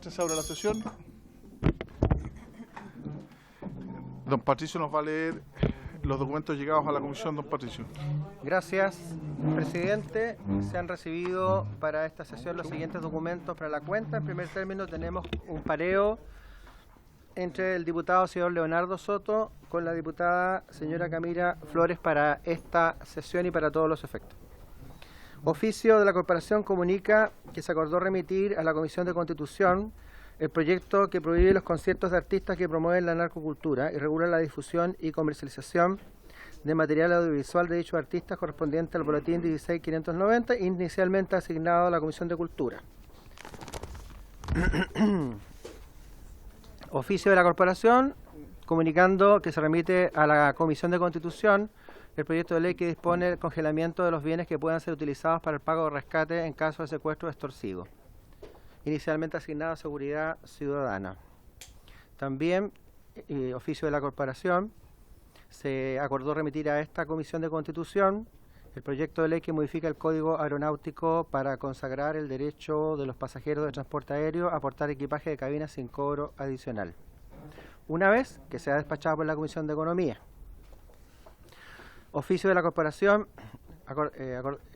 Despache, se abre la sesión. Don Patricio nos va a leer los documentos llegados a la comisión. Don Patricio. Gracias, presidente. Se han recibido para esta sesión los siguientes documentos para la cuenta. En primer término tenemos un pareo entre el diputado señor Leonardo Soto con la diputada señora Camila Flores para esta sesión y para todos los efectos. Oficio de la Corporación comunica que se acordó remitir a la Comisión de Constitución el proyecto que prohíbe los conciertos de artistas que promueven la narcocultura y regula la difusión y comercialización de material audiovisual de dichos artistas correspondiente al boletín 16590, inicialmente asignado a la Comisión de Cultura. Oficio de la Corporación comunicando que se remite a la Comisión de Constitución el proyecto de ley que dispone el congelamiento de los bienes que puedan ser utilizados para el pago de rescate en caso de secuestro extorsivo, inicialmente asignado a Seguridad Ciudadana. También, oficio de la Corporación, se acordó remitir a esta Comisión de Constitución el proyecto de ley que modifica el Código Aeronáutico para consagrar el derecho de los pasajeros de transporte aéreo a portar equipaje de cabina sin cobro adicional, una vez que sea despachado por la Comisión de Economía. Oficio de la Corporación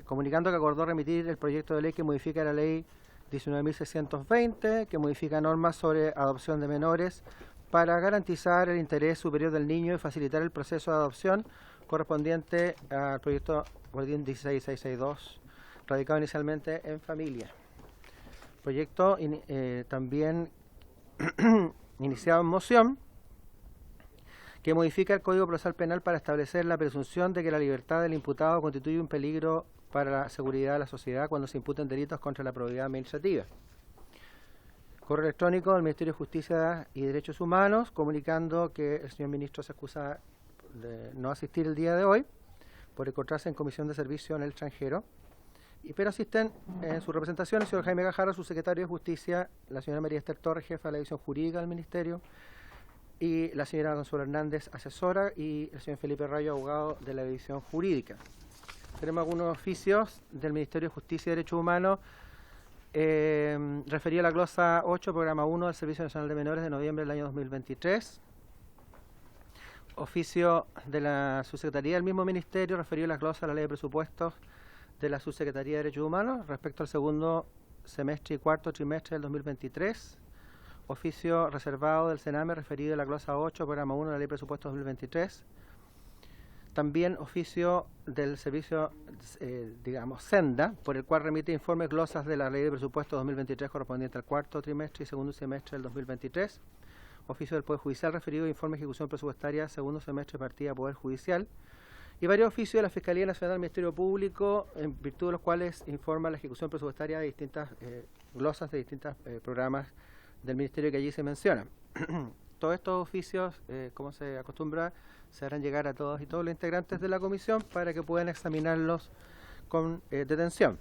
comunicando que acordó remitir el proyecto de ley que modifica la Ley 19.620, que modifica normas sobre adopción de menores para garantizar el interés superior del niño y facilitar el proceso de adopción correspondiente al proyecto Boletín 16662, radicado inicialmente en familia. Proyecto también iniciado en moción, que modifica el Código Procesal Penal para establecer la presunción de que la libertad del imputado constituye un peligro para la seguridad de la sociedad cuando se imputen delitos contra la probidad administrativa. Correo electrónico del Ministerio de Justicia y Derechos Humanos comunicando que el señor ministro se excusa de no asistir el día de hoy por encontrarse en comisión de servicio en el extranjero, pero asisten en su representación el señor Jaime Gajardo, su secretario de Justicia, la señora María Esther Torres, jefa de la División Jurídica del Ministerio, y la señora Consuelo Hernández, asesora, y el señor Felipe Rayo, abogado de la División Jurídica. Tenemos algunos oficios del Ministerio de Justicia y Derechos Humanos referido a la glosa 8, programa 1 del Servicio Nacional de Menores de noviembre del año 2023. Oficio de la Subsecretaría del mismo Ministerio referido a las glosas a la Ley de Presupuestos de la Subsecretaría de Derechos Humanos respecto al segundo semestre y cuarto trimestre del 2023. Oficio reservado del Sename referido a la glosa 8, programa 1 de la Ley de Presupuestos 2023. También oficio del servicio, Senda, por el cual remite informes glosas de la Ley de Presupuestos 2023 correspondiente al cuarto trimestre y segundo semestre del 2023. Oficio del Poder Judicial referido a informe de ejecución presupuestaria segundo semestre partida Poder Judicial. Y varios oficios de la Fiscalía Nacional del Ministerio Público, en virtud de los cuales informa la ejecución presupuestaria de distintas glosas de distintos programas del Ministerio que allí se menciona. Todos estos oficios, como se acostumbra, se harán llegar a todos y todos los integrantes de la comisión para que puedan examinarlos con detención.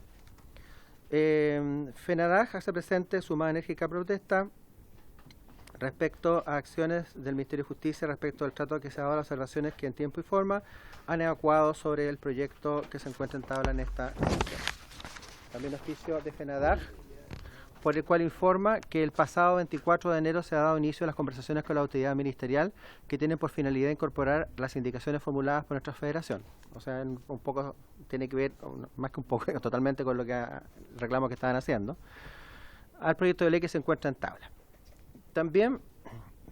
FENADAG hace presente su más enérgica protesta respecto a acciones del Ministerio de Justicia respecto al trato que se ha dado a las observaciones que en tiempo y forma han evacuado sobre el proyecto que se encuentra en tabla en esta sesión. También oficio de FENADAG, por el cual informa que el pasado 24 de enero se ha dado inicio a las conversaciones con la autoridad ministerial que tienen por finalidad incorporar las indicaciones formuladas por nuestra federación. O sea, un poco tiene que ver, más que un poco, totalmente con lo que reclamos que estaban haciendo, al proyecto de ley que se encuentra en tabla. También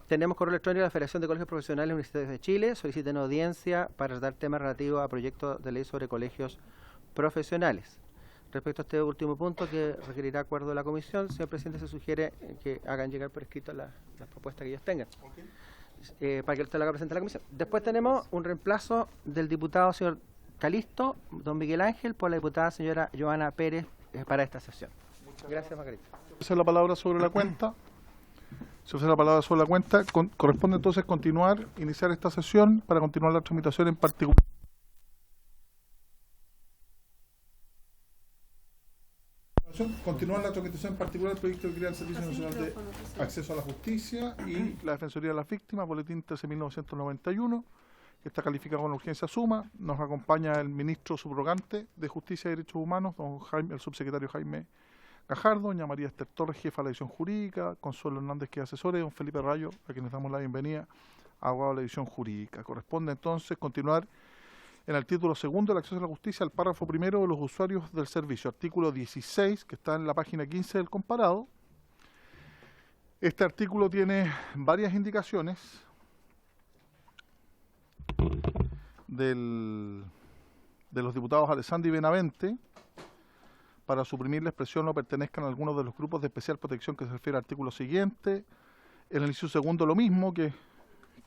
tenemos correo electrónico de la Federación de Colegios Profesionales Universitarios de Chile, solicitan audiencia para tratar temas relativos a proyectos de ley sobre colegios profesionales. Respecto a este último punto, que requerirá acuerdo de la comisión, señor presidente, se sugiere que hagan llegar por escrito las propuestas que ellos tengan, para que usted la haga presente a la comisión. Después tenemos un reemplazo del diputado señor Calisto, don Miguel Ángel, por la diputada señora Joana Pérez para esta sesión. Gracias, Margarita. Esa es la palabra sobre la cuenta. Se usa la palabra sobre la cuenta. Corresponde entonces iniciar esta sesión para continuar la tramitación en particular. Continúa la tramitación en particular del proyecto que crea el Servicio Nacional de Acceso a la Justicia y la Defensoría de las Víctimas, boletín 13.991, que está calificado con urgencia suma. Nos acompaña el ministro subrogante de Justicia y Derechos Humanos, don Jaime, el subsecretario Jaime Cajardo, doña María Esther Torres, jefa de la edición jurídica, Consuelo Hernández, que es asesora, y don Felipe Rayo, a quienes damos la bienvenida, abogado de la edición jurídica. Corresponde entonces continuar en el título segundo del acceso a la justicia, el párrafo primero de los usuarios del servicio, artículo 16, que está en la página 15 del comparado. Este artículo tiene varias indicaciones de los diputados Alessandri y Benavente para suprimir la expresión "no pertenezcan a algunos de los grupos de especial protección" que se refiere al artículo siguiente. En el inciso segundo lo mismo, que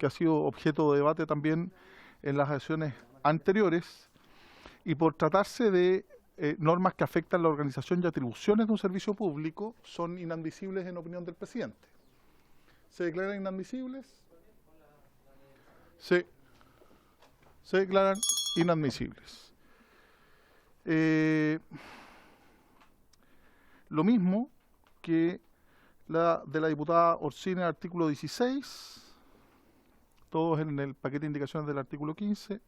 ha sido objeto de debate también en las sesiones anteriores, y por tratarse de normas que afectan la organización y atribuciones de un servicio público, son inadmisibles en opinión del presidente. ¿Se declaran inadmisibles? Se declaran inadmisibles. Lo mismo que la de la diputada Orsini, el artículo 16, todos en el paquete de indicaciones del artículo 15,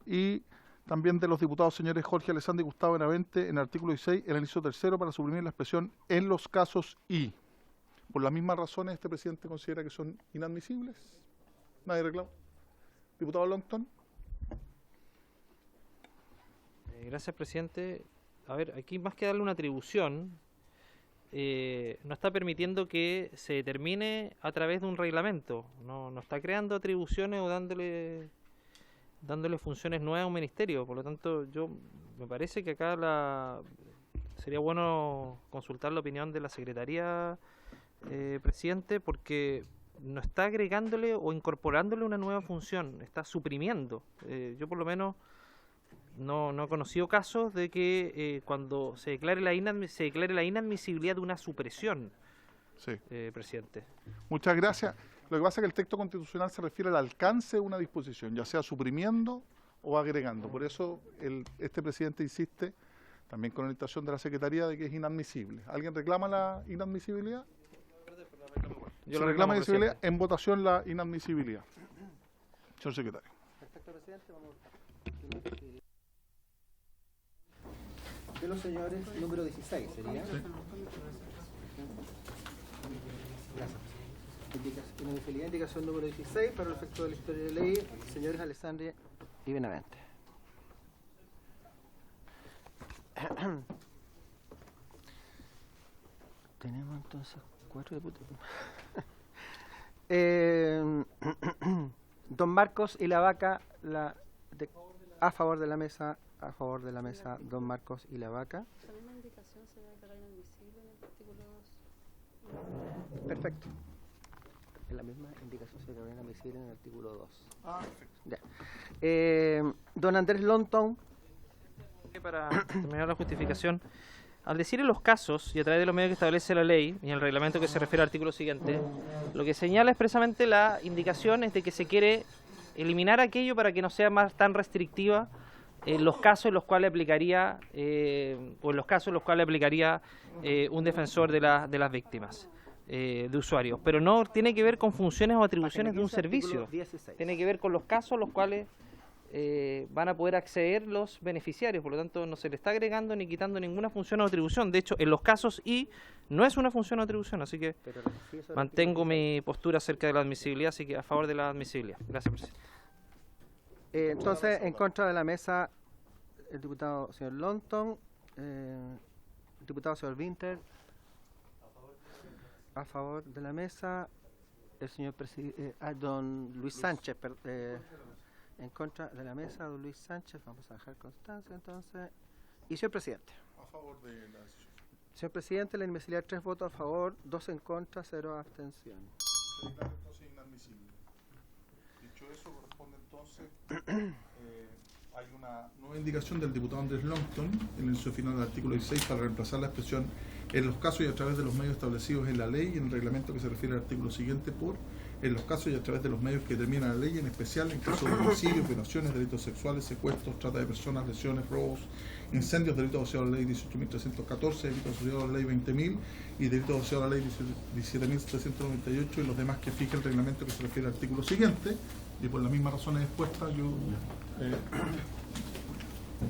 y también de los diputados señores Jorge Alessandri y Gustavo Benavente en el artículo 16, en el inciso tercero, para suprimir la expresión "en los casos y". Por las mismas razones, este presidente considera que son inadmisibles. Nadie reclama. Diputado Longton. Gracias, presidente. A ver, aquí más que darle una atribución, no está permitiendo que se determine a través de un reglamento. No está creando atribuciones o dándole funciones nuevas a un ministerio. Por lo tanto, me parece que acá sería bueno consultar la opinión de la Secretaría, presidente, porque no está agregándole o incorporándole una nueva función, está suprimiendo. Yo por lo menos no he conocido casos de que cuando se declare la inadmisibilidad de una supresión, Sí. Presidente. Muchas gracias. Lo que pasa es que el texto constitucional se refiere al alcance de una disposición, ya sea suprimiendo o agregando. Por eso este presidente insiste, también con orientación de la Secretaría, de que es inadmisible. ¿Alguien reclama la inadmisibilidad? Yo Se lo reclama reclamo, inadmisibilidad. presidente. En votación la inadmisibilidad. Señor secretario. Perfecto, presidente. Vamos de los señores, número 16 sería. Sí. Gracias. Inadmisibilidad, indicación número 16, para el efecto de la historia de ley, señores Alessandri y Benavente. Tenemos entonces 4 diputados. Don Marcos y la Vaca, a favor de la mesa, don Marcos y la Vaca. ¿La misma indicación se declara inadmisible en el artículo 2? Perfecto. Es la misma indicación se declara inadmisible en el artículo 2. Ah, perfecto. Ya. Don Andrés Longton. Para terminar la justificación, al decir "en los casos" y a través de los medios que establece la ley y el reglamento que se refiere al artículo siguiente, lo que señala expresamente la indicación es de que se quiere eliminar aquello para que no sea más tan restrictiva en los casos en los cuales aplicaría un defensor de las víctimas, de usuarios, pero no tiene que ver con funciones o atribuciones de un servicio. 16. Tiene que ver con los casos a los cuales van a poder acceder los beneficiarios. Por lo tanto, no se le está agregando ni quitando ninguna función o atribución. De hecho, en los casos y no es una función o atribución, así que mantengo mi postura acerca de la admisibilidad, así que a favor de la admisibilidad. Gracias, presidente. Entonces, en contra de la mesa, el diputado señor Longton, el diputado señor Winter. A favor de la mesa, el señor don Luis Sánchez. En contra de la mesa, don Luis Sánchez. Vamos a dejar constancia entonces. Y señor presidente. A favor de la decisión. Señor presidente, la inadmisibilidad, 3 votos a favor, 2 en contra, 0 abstención. Se declara entonces inadmisible. Dicho eso, corresponde entonces, hay una nueva indicación del diputado Andrés Longton en el final del artículo 16 para reemplazar la expresión "en los casos y a través de los medios establecidos en la ley" y en el reglamento que se refiere al artículo siguiente por "en los casos y a través de los medios que determina la ley, en especial en casos de homicidios, violaciones, delitos sexuales, secuestros, trata de personas, lesiones, robos, incendios, delitos asociados a la ley 18.314, delitos asociados a la ley 20.000 y delitos asociados a la ley 17.798 y los demás que fija el reglamento que se refiere al artículo siguiente". Y por las mismas razones expuestas yo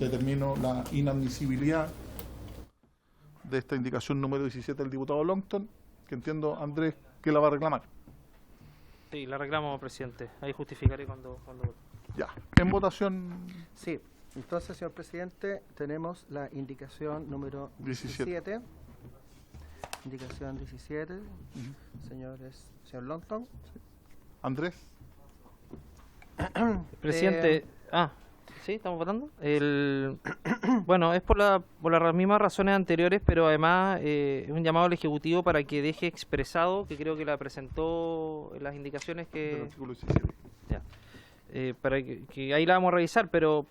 determino la inadmisibilidad de esta indicación número 17 del diputado Longton, que entiendo, Andrés, que la va a reclamar. Sí, la reclamo, presidente. Ahí justificaré cuando vote. Ya, en votación Sí, entonces, señor presidente, tenemos la indicación número 17. Indicación 17, señor Longton. Andrés. Presidente, ¿sí? ¿Estamos votando? Bueno, es por las mismas razones anteriores, pero además es un llamado al Ejecutivo para que deje expresado, que creo que la presentó en las indicaciones Del que... artículo 17. Ya. Para que ahí la vamos a revisar, pero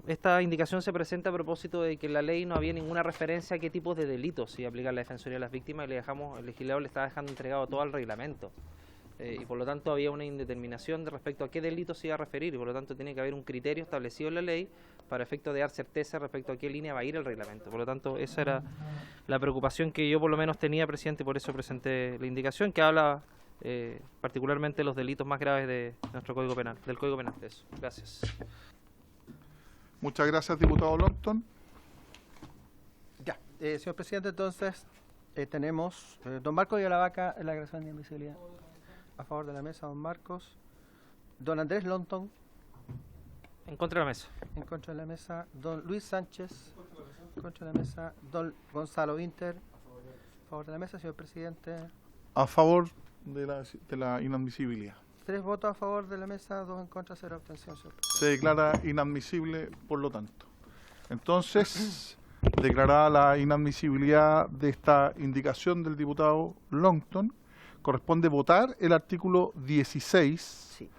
esta indicación se presenta a propósito de que en la ley no había ninguna referencia a qué tipos de delitos se iba a aplicar la Defensoría de las Víctimas y el legislador le estaba dejando entregado todo al reglamento. Y por lo tanto había una indeterminación respecto a qué delito se iba a referir, y por lo tanto tiene que haber un criterio establecido en la ley para efecto de dar certeza respecto a qué línea va a ir el reglamento. Por lo tanto, esa era la preocupación que yo por lo menos tenía, presidente, y por eso presenté la indicación que habla particularmente de los delitos más graves de nuestro Código Penal, del Código Penal. Eso. Gracias. Muchas gracias, diputado Longton. Ya, señor presidente, entonces tenemos don Marcos Villalavaca en la declaración de admisibilidad. A favor de la mesa, don Marcos. Don Andrés Longton. En contra de la mesa. En contra de la mesa, don Luis Sánchez. En contra de la mesa, don Gonzalo Winter. A favor de la mesa, señor presidente. A favor de la inadmisibilidad. 3 votos a favor de la mesa, 2 en contra, 0 abstención, señor presidente. Se declara inadmisible, por lo tanto. Entonces, declarada la inadmisibilidad de esta indicación del diputado Longton, corresponde votar el artículo 16, Sí.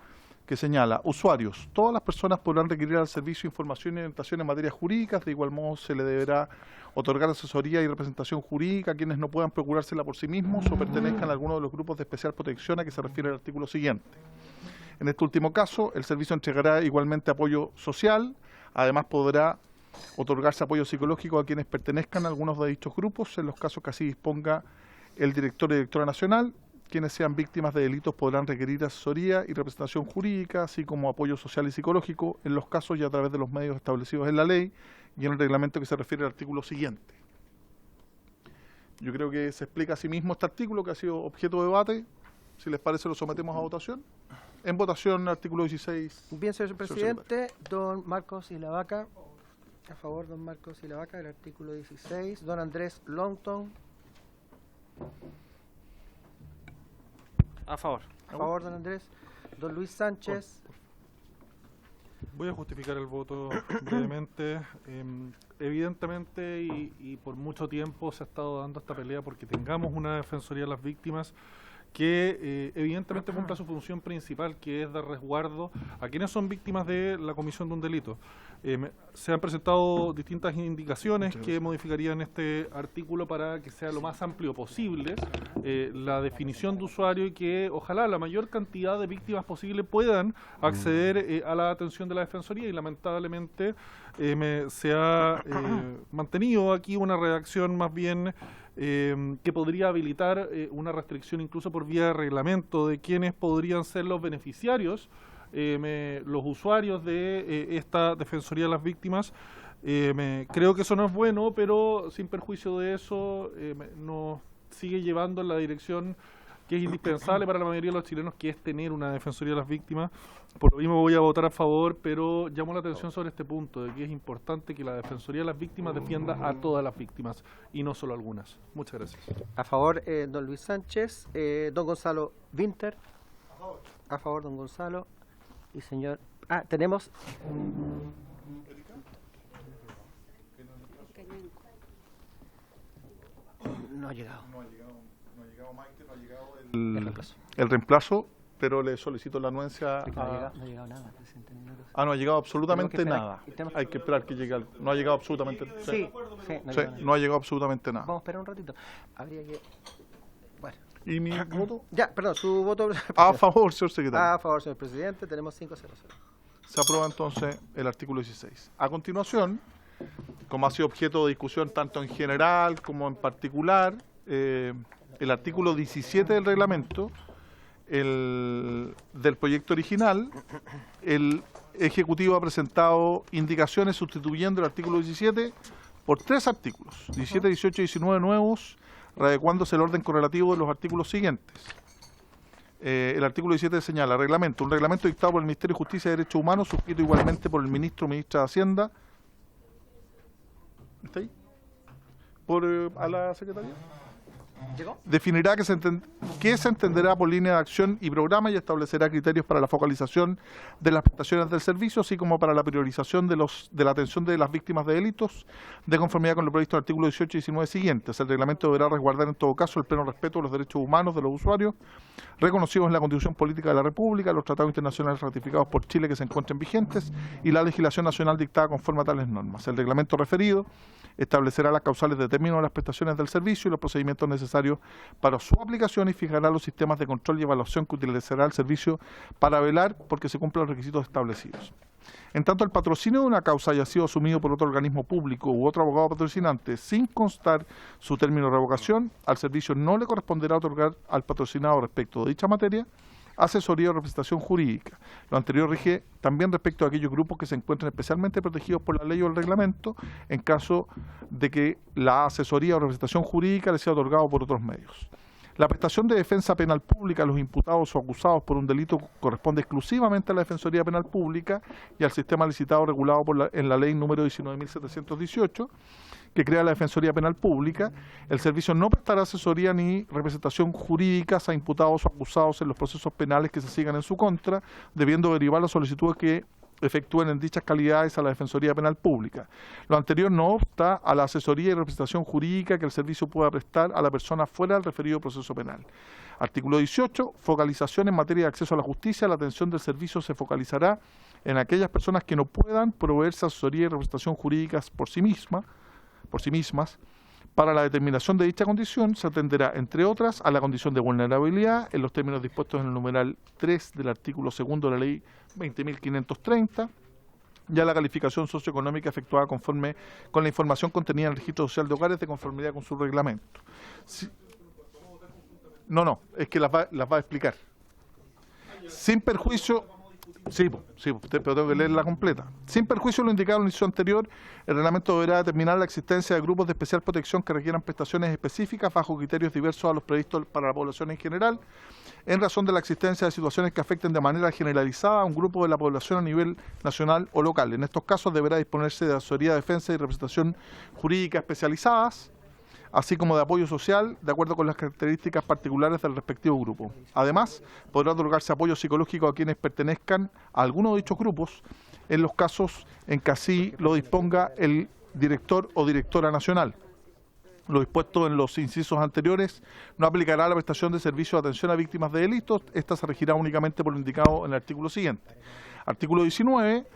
que señala: usuarios, todas las personas podrán requerir al servicio información y orientación en materias jurídicas. De igual modo se le deberá otorgar asesoría y representación jurídica a quienes no puedan procurársela por sí mismos o pertenezcan a alguno de los grupos de especial protección a que se refiere el artículo siguiente. En este último caso, el servicio entregará igualmente apoyo social. Además, podrá otorgarse apoyo psicológico a quienes pertenezcan a algunos de dichos grupos, en los casos que así disponga el director y directora nacional. Quienes sean víctimas de delitos podrán requerir asesoría y representación jurídica, así como apoyo social y psicológico, en los casos y a través de los medios establecidos en la ley y en el reglamento que se refiere al artículo siguiente. Yo creo que se explica a sí mismo este artículo, que ha sido objeto de debate. Si les parece, lo sometemos a votación. En votación, artículo 16. Bien, señor presidente, don Marcos Villalavaca. A favor, don Marcos Villalavaca, del artículo 16. Don Andrés Longton. A favor. A favor, don Andrés. Don Luis Sánchez. Voy a justificar el voto brevemente. Evidentemente y por mucho tiempo se ha estado dando esta pelea porque tengamos una defensoría de las víctimas que evidentemente cumpla su función principal, que es dar resguardo a quienes son víctimas de la comisión de un delito. Se han presentado distintas indicaciones que modificarían este artículo para que sea lo más amplio posible la definición de usuario y que ojalá la mayor cantidad de víctimas posible puedan acceder a la atención de la Defensoría, y lamentablemente se ha mantenido aquí una redacción más bien que podría habilitar una restricción incluso por vía de reglamento de quienes podrían ser los beneficiarios, los usuarios de esta Defensoría de las Víctimas. Creo que eso no es bueno, pero sin perjuicio de eso nos sigue llevando en la dirección que es indispensable para la mayoría de los chilenos, que es tener una Defensoría de las Víctimas. Por lo mismo voy a votar a favor, pero llamo la atención sobre este punto, de que es importante que la Defensoría de las Víctimas defienda a todas las víctimas y no solo a algunas. Muchas gracias. A favor, don Luis Sánchez. Don Gonzalo Winter. A favor, don Gonzalo. Y señor... tenemos... No ha llegado. No ha llegado Maite, no ha llegado el reemplazo, pero le solicito la anuencia No a... ha llegado nada, presidente. no ha llegado absolutamente Tenemos que nada. esperar- Hay que esperar que llegue. No ha llegado absolutamente nada. Sí, sí, no ha Sí, llegado nada. no ha llegado absolutamente nada. Vamos a esperar un ratito. Habría que... Bueno. ¿Y mi voto? Ya, perdón, su voto... A favor, señor secretario. A favor, señor presidente. Tenemos 5-0-0. Se aprueba entonces el artículo 16. A continuación, como ha sido objeto de discusión tanto en general como en particular, el artículo 17 del reglamento, del proyecto original, el Ejecutivo ha presentado indicaciones sustituyendo el artículo 17 por 3 artículos, 17, 18 y 19 nuevos, readecuándose el orden correlativo de los artículos siguientes. El artículo 17 señala, reglamento, un reglamento dictado por el Ministerio de Justicia y Derechos Humanos, suscrito igualmente por el ministro o ministra de Hacienda. ¿Está ahí? ¿A la secretaría? Definirá que se entenderá por línea de acción y programa y establecerá criterios para la focalización de las prestaciones del servicio, así como para la priorización de la atención de las víctimas de delitos, de conformidad con lo previsto en el artículo 18 y 19 siguientes. El reglamento deberá resguardar en todo caso el pleno respeto de los derechos humanos de los usuarios, reconocidos en la Constitución Política de la República, los tratados internacionales ratificados por Chile que se encuentren vigentes y la legislación nacional dictada conforme a tales normas. El reglamento referido establecerá las causales de término de las prestaciones del servicio y los procedimientos necesarios para su aplicación y fijará los sistemas de control y evaluación que utilizará el servicio para velar porque se cumplan los requisitos establecidos. En tanto el patrocinio de una causa haya sido asumido por otro organismo público u otro abogado patrocinante sin constar su término de revocación, al servicio no le corresponderá otorgar al patrocinado respecto de dicha materia asesoría o representación jurídica. Lo anterior rige también respecto a aquellos grupos que se encuentren especialmente protegidos por la ley o el reglamento en caso de que la asesoría o representación jurídica les sea otorgado por otros medios. La prestación de defensa penal pública a los imputados o acusados por un delito corresponde exclusivamente a la Defensoría Penal Pública y al sistema licitado regulado en la ley número 19.718, que crea la Defensoría Penal Pública. El servicio no prestará asesoría ni representación jurídicas a imputados o acusados en los procesos penales que se sigan en su contra, debiendo derivar las solicitudes que efectúen en dichas calidades a la Defensoría Penal Pública. Lo anterior no obsta a la asesoría y representación jurídica que el servicio pueda prestar a la persona fuera del referido proceso penal. Artículo 18. Focalización en materia de acceso a la justicia. La atención del servicio se focalizará en aquellas personas que no puedan proveerse asesoría y representación jurídicas por sí mismas. Para la determinación de dicha condición se atenderá, entre otras, a la condición de vulnerabilidad en los términos dispuestos en el numeral 3 del artículo 2 de la ley 20.530 y a la calificación socioeconómica efectuada conforme con la información contenida en el registro social de hogares de conformidad con su reglamento. No, es que las va a explicar. Sin perjuicio... Sí, pero tengo que leerla completa. Sin perjuicio de lo indicado en el inciso anterior, el reglamento deberá determinar la existencia de grupos de especial protección que requieran prestaciones específicas bajo criterios diversos a los previstos para la población en general, en razón de la existencia de situaciones que afecten de manera generalizada a un grupo de la población a nivel nacional o local. En estos casos deberá disponerse de asesoría, defensa y representación jurídica especializadas, así como de apoyo social, de acuerdo con las características particulares del respectivo grupo. Además, podrá otorgarse apoyo psicológico a quienes pertenezcan a alguno de dichos grupos, en los casos en que así lo disponga el director o directora nacional. Lo dispuesto en los incisos anteriores no aplicará a la prestación de servicio de atención a víctimas de delitos. Esta se regirá únicamente por lo indicado en el artículo siguiente. Artículo 19.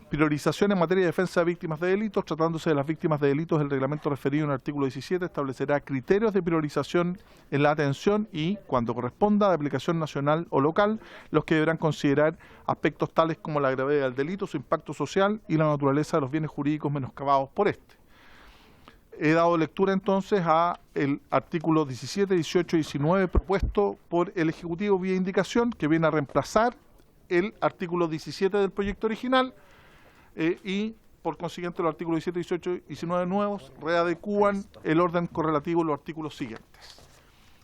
Priorización en materia de defensa de víctimas de delitos. Tratándose de las víctimas de delitos, el reglamento referido en el artículo 17 establecerá criterios de priorización en la atención y, cuando corresponda, de aplicación nacional o local, los que deberán considerar aspectos tales como la gravedad del delito, su impacto social y la naturaleza de los bienes jurídicos menoscabados por este. He dado lectura entonces a el artículo 17, 18 y 19 propuesto por el Ejecutivo vía indicación, que viene a reemplazar el artículo 17 del proyecto original. Y por consiguiente los artículos 17, 18 y 19 nuevos readecúan el orden correlativo de los artículos siguientes.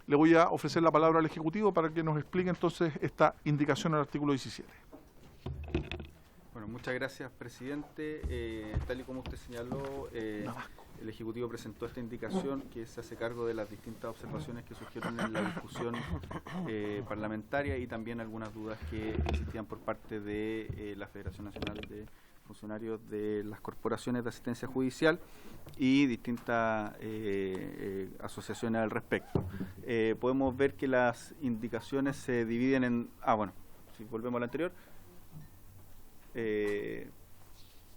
Le voy a ofrecer la palabra al Ejecutivo para que nos explique entonces esta indicación al artículo 17. Bueno, muchas gracias, presidente. Tal y como usted señaló, el Ejecutivo presentó esta indicación que se hace cargo de las distintas observaciones que surgieron en la discusión parlamentaria y también algunas dudas que existían por parte de la Federación Nacional de Funcionarios de las Corporaciones de Asistencia Judicial y distintas asociaciones al respecto. Podemos ver que las indicaciones se dividen en... si volvemos a la anterior.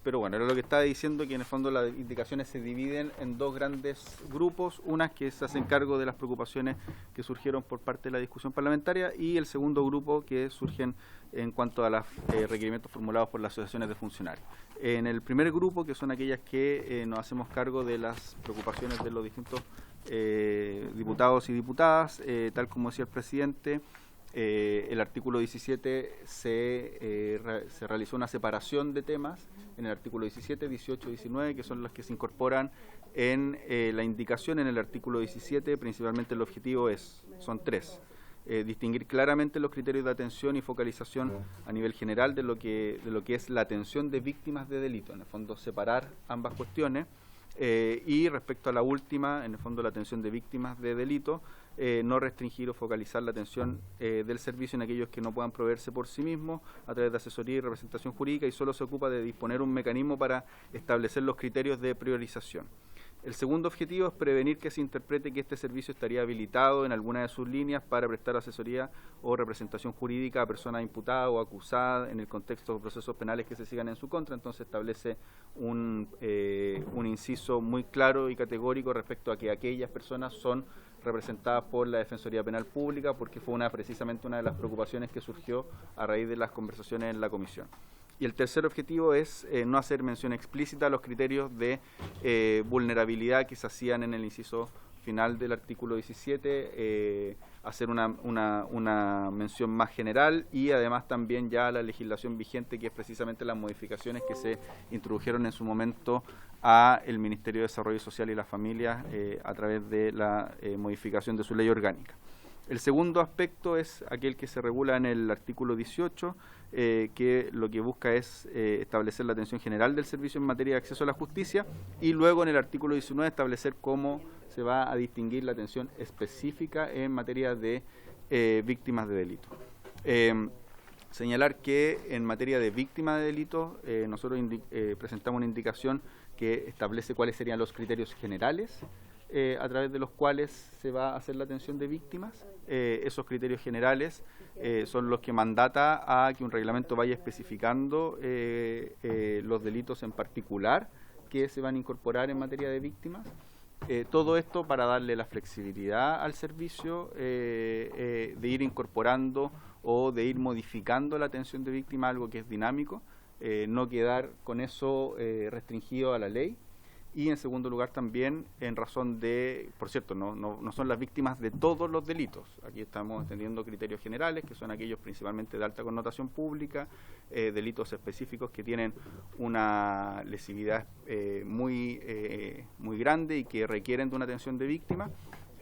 Pero bueno, era lo que estaba diciendo, que en el fondo las indicaciones se dividen en dos grandes grupos, unas que se hacen cargo de las preocupaciones que surgieron por parte de la discusión parlamentaria y el segundo grupo que surgen en cuanto a los requerimientos formulados por las asociaciones de funcionarios. En el primer grupo, que son aquellas que nos hacemos cargo de las preocupaciones de los distintos diputados y diputadas, tal como decía el presidente, el artículo 17 se realizó una separación de temas en el artículo 17, 18 y 19, que son las que se incorporan en la indicación en el artículo 17. Principalmente el objetivo son tres. Distinguir claramente los criterios de atención y focalización a nivel general de lo que es la atención de víctimas de delito. En el fondo, separar ambas cuestiones. Y respecto a la última, en el fondo la atención de víctimas de delito, no restringir o focalizar la atención del servicio en aquellos que no puedan proveerse por sí mismos a través de asesoría y representación jurídica, y solo se ocupa de disponer un mecanismo para establecer los criterios de priorización. El segundo objetivo es prevenir que se interprete que este servicio estaría habilitado en alguna de sus líneas para prestar asesoría o representación jurídica a personas imputadas o acusadas en el contexto de procesos penales que se sigan en su contra. Entonces establece un inciso muy claro y categórico respecto a que aquellas personas son representadas por la Defensoría Penal Pública, porque fue precisamente una de las preocupaciones que surgió a raíz de las conversaciones en la comisión. Y el tercer objetivo es no hacer mención explícita a los criterios de vulnerabilidad que se hacían en el inciso final del artículo 17, hacer una mención más general, y además también ya la legislación vigente, que es precisamente las modificaciones que se introdujeron en su momento a el Ministerio de Desarrollo Social y las Familias a través de la modificación de su ley orgánica. El segundo aspecto es aquel que se regula en el artículo 18, que lo que busca es establecer la atención general del servicio en materia de acceso a la justicia, y luego en el artículo 19 establecer cómo se va a distinguir la atención específica en materia de víctimas de delito. Señalar que en materia de víctimas de delito nosotros presentamos una indicación que establece cuáles serían los criterios generales a través de los cuales se va a hacer la atención de víctimas. Esos criterios generales son los que mandata a que un reglamento vaya especificando los delitos en particular que se van a incorporar en materia de víctimas. Todo esto para darle la flexibilidad al servicio de ir incorporando o de ir modificando la atención de víctimas, algo que es dinámico, no quedar con eso restringido a la ley. Y en segundo lugar también en razón de, por cierto, no son las víctimas de todos los delitos. Aquí estamos entendiendo criterios generales, que son aquellos principalmente de alta connotación pública, delitos específicos que tienen una lesividad muy grande y que requieren de una atención de víctima,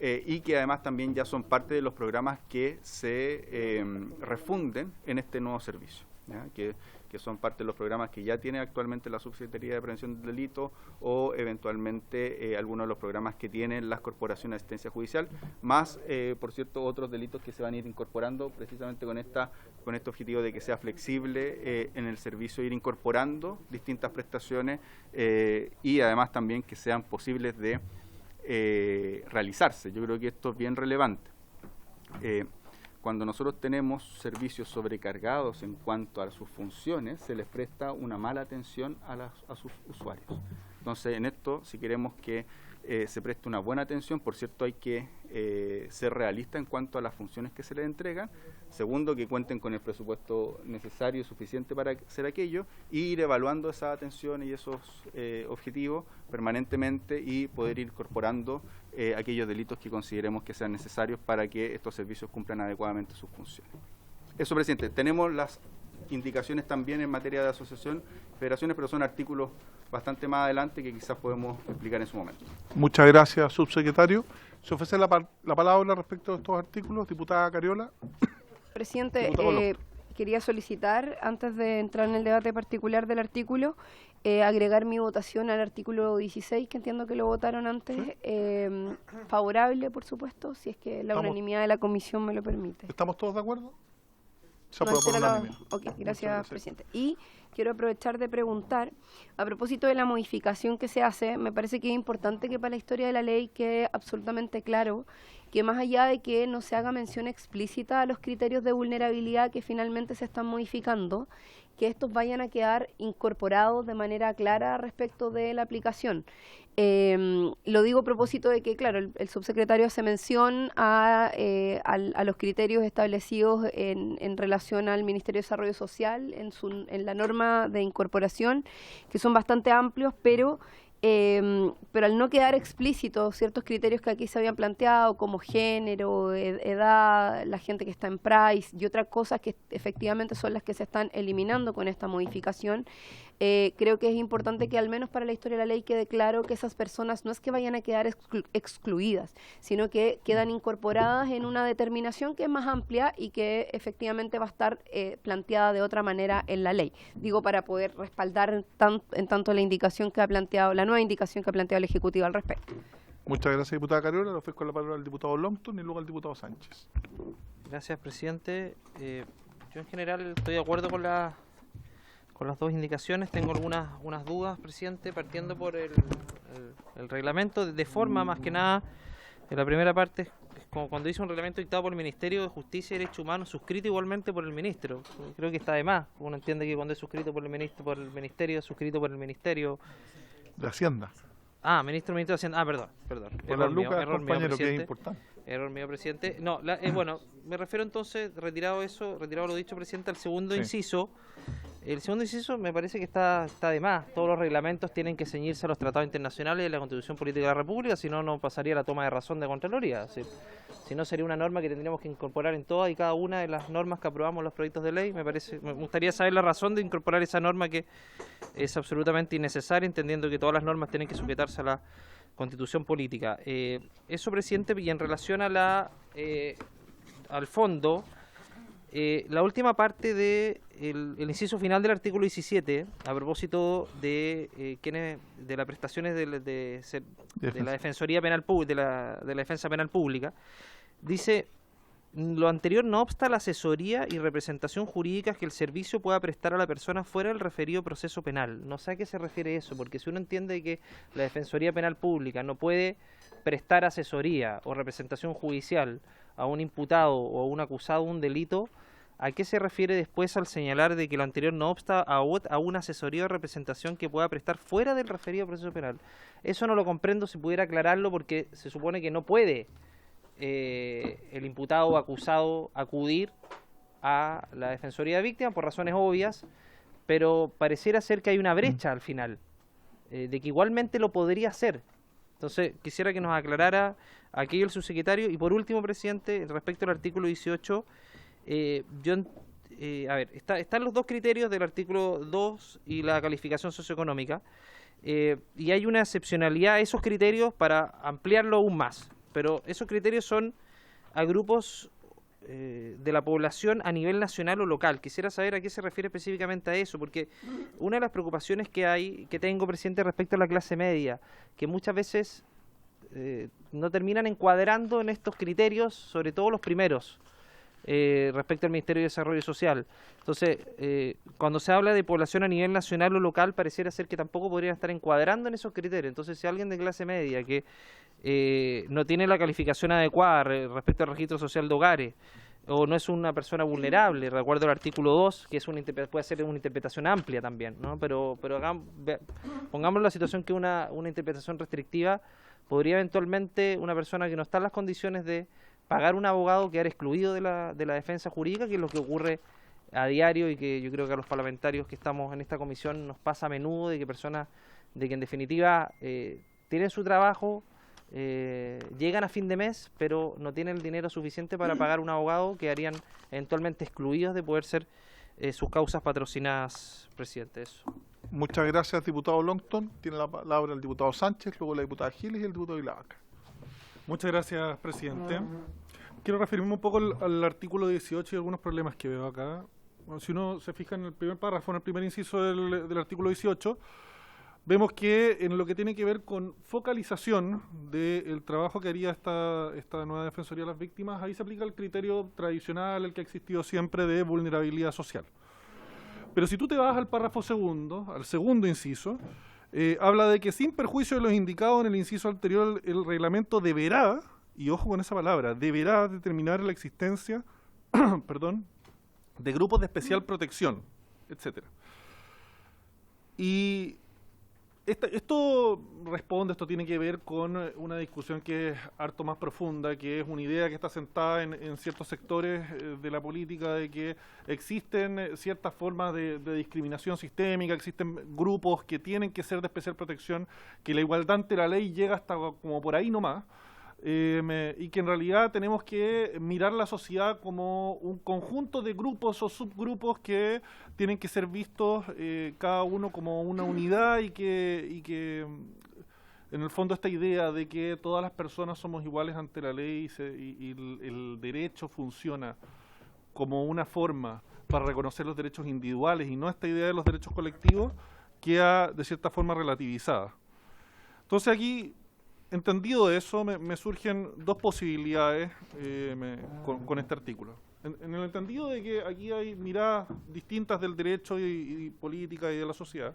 y que además también ya son parte de los programas que se refunden en este nuevo servicio, ¿ya? Que son parte de los programas que ya tiene actualmente la Subsecretaría de Prevención del Delito, o eventualmente algunos de los programas que tienen las corporaciones de asistencia judicial, más, por cierto, otros delitos que se van a ir incorporando precisamente con este objetivo de que sea flexible en el servicio, ir incorporando distintas prestaciones y además también que sean posibles de realizarse. Yo creo que esto es bien relevante. Cuando nosotros tenemos servicios sobrecargados en cuanto a sus funciones, se les presta una mala atención a sus usuarios. Entonces, en esto, si queremos que se preste una buena atención, por cierto, hay que ser realista en cuanto a las funciones que se les entregan. Segundo, que cuenten con el presupuesto necesario y suficiente para hacer aquello, e ir evaluando esa atención y esos objetivos permanentemente, y poder ir incorporando aquellos delitos que consideremos que sean necesarios para que estos servicios cumplan adecuadamente sus funciones. Eso, presidente. Tenemos las indicaciones también en materia de asociación, federaciones, pero son artículos bastante más adelante que quizás podemos explicar en su momento. Muchas gracias, subsecretario. Se ofrece la palabra respecto a estos artículos, diputada Cariola. Presidente, quería solicitar, antes de entrar en el debate particular del artículo, agregar mi votación al artículo 16, que entiendo que lo votaron antes, ¿sí? Favorable, por supuesto, si es que la unanimidad de la comisión me lo permite. ¿Estamos todos de acuerdo? Se No, aprueba por unanimidad. Ok, gracias, presidente. Y quiero aprovechar de preguntar, a propósito de la modificación que se hace, me parece que es importante que para la historia de la ley quede absolutamente claro que, más allá de que no se haga mención explícita a los criterios de vulnerabilidad que finalmente se están modificando, que estos vayan a quedar incorporados de manera clara respecto de la aplicación. Lo digo a propósito de que, claro, el subsecretario hace mención a los criterios establecidos en relación al Ministerio de Desarrollo Social en la norma de incorporación, que son bastante amplios, pero pero al no quedar explícitos ciertos criterios que aquí se habían planteado, como género, edad, la gente que está en price y otras cosas que efectivamente son las que se están eliminando con esta modificación, creo que es importante que al menos para la historia de la ley quede claro que esas personas no es que vayan a quedar excluidas, sino que quedan incorporadas en una determinación que es más amplia y que efectivamente va a estar planteada de otra manera en la ley. Digo, para poder respaldar en tanto la indicación que ha planteado, la nueva indicación que ha planteado el Ejecutivo al respecto. Muchas gracias, diputada Cariola. Le ofrezco la palabra al diputado Longton y luego al diputado Sánchez. Gracias, presidente. Yo en general estoy de acuerdo con las dos indicaciones. Tengo unas dudas, presidente, partiendo por el reglamento, de forma más que nada. En la primera parte es como cuando dice un reglamento dictado por el Ministerio de Justicia y Derechos Humanos, suscrito igualmente por el ministro. Creo que está de más. Uno entiende que cuando es suscrito por el ministerio, es suscrito por el Ministerio De Hacienda. Ministro de Hacienda. Perdón. Por las lucas, compañero, que es importante. Error mío, presidente. No, bueno, me refiero entonces, retirado lo dicho, presidente, al segundo inciso. El segundo inciso me parece que está de más. Todos los reglamentos tienen que ceñirse a los tratados internacionales y a la Constitución Política de la República, si no, no pasaría la toma de razón de Contraloría. Si no, sería una norma que tendríamos que incorporar en todas y cada una de las normas que aprobamos los proyectos de ley. Me gustaría saber la razón de incorporar esa norma que es absolutamente innecesaria, entendiendo que todas las normas tienen que sujetarse a la Constitución Política. Eso, presidente, y en relación a al fondo, la última parte de el inciso final del artículo 17, a propósito de de las prestaciones de la Defensoría Penal de la Defensa Penal Pública, dice: lo anterior no obsta la asesoría y representación jurídica que el servicio pueda prestar a la persona fuera del referido proceso penal. No sé a qué se refiere eso, porque si uno entiende que la Defensoría Penal Pública no puede prestar asesoría o representación judicial a un imputado o a un acusado de un delito, ¿a qué se refiere después al señalar de que lo anterior no obsta a una asesoría o representación que pueda prestar fuera del referido proceso penal? Eso no lo comprendo, si pudiera aclararlo, porque se supone que no puede el imputado o acusado acudir a la Defensoría de Víctimas por razones obvias, pero pareciera ser que hay una brecha al final, de que igualmente lo podría hacer. Entonces, quisiera que nos aclarara aquello el subsecretario. Y por último, presidente, respecto al artículo 18, están los dos criterios del artículo 2 y la calificación socioeconómica, y hay una excepcionalidad a esos criterios para ampliarlo aún más, pero esos criterios son a grupos de la población a nivel nacional o local. Quisiera saber a qué se refiere específicamente a eso, porque una de las preocupaciones que tengo, presidente, respecto a la clase media, que muchas veces no terminan encuadrando en estos criterios, sobre todo los primeros, respecto al Ministerio de Desarrollo Social. Entonces, cuando se habla de población a nivel nacional o local, pareciera ser que tampoco podrían estar encuadrando en esos criterios. Entonces, si alguien de clase media que no tiene la calificación adecuada respecto al registro social de hogares, o no es una persona vulnerable, recuerdo el artículo 2, que es puede ser una interpretación amplia también, ¿no? Pero pongamos la situación que una interpretación restrictiva podría eventualmente una persona que no está en las condiciones de pagar un abogado quedar excluido de la defensa jurídica, que es lo que ocurre a diario y que yo creo que a los parlamentarios que estamos en esta comisión nos pasa a menudo, de que personas de que en definitiva tienen su trabajo, llegan a fin de mes, pero no tienen el dinero suficiente para pagar un abogado, quedarían eventualmente excluidos de poder ser sus causas patrocinadas, presidente. Eso. Muchas gracias, diputado Longton. Tiene la palabra el diputado Sánchez, luego la diputada Giles y el diputado Vilavaca. Muchas gracias, presidente. Quiero referirme un poco al artículo 18 y algunos problemas que veo acá. Bueno, si uno se fija en el primer párrafo, en el primer inciso del artículo 18, vemos que en lo que tiene que ver con focalización del trabajo que haría esta nueva Defensoría de las Víctimas, ahí se aplica el criterio tradicional, el que ha existido siempre, de vulnerabilidad social. Pero si tú te vas al párrafo segundo, al segundo inciso, habla de que sin perjuicio de los indicados en el inciso anterior, el reglamento deberá, y ojo con esa palabra, deberá determinar la existencia perdón, de grupos de especial protección, etcétera. Y Esto tiene que ver con una discusión que es harto más profunda, que es una idea que está sentada en ciertos sectores de la política, de que existen ciertas formas de discriminación sistémica, existen grupos que tienen que ser de especial protección, que la igualdad ante la ley llega hasta como por ahí nomás, y que en realidad tenemos que mirar la sociedad como un conjunto de grupos o subgrupos que tienen que ser vistos cada uno como una unidad y que en el fondo esta idea de que todas las personas somos iguales ante la ley y el derecho funciona como una forma para reconocer los derechos individuales y no esta idea de los derechos colectivos queda de cierta forma relativizada. Entonces aquí, entendido eso, me surgen dos posibilidades con este artículo. En el entendido de que aquí hay miradas distintas del derecho y política y de la sociedad,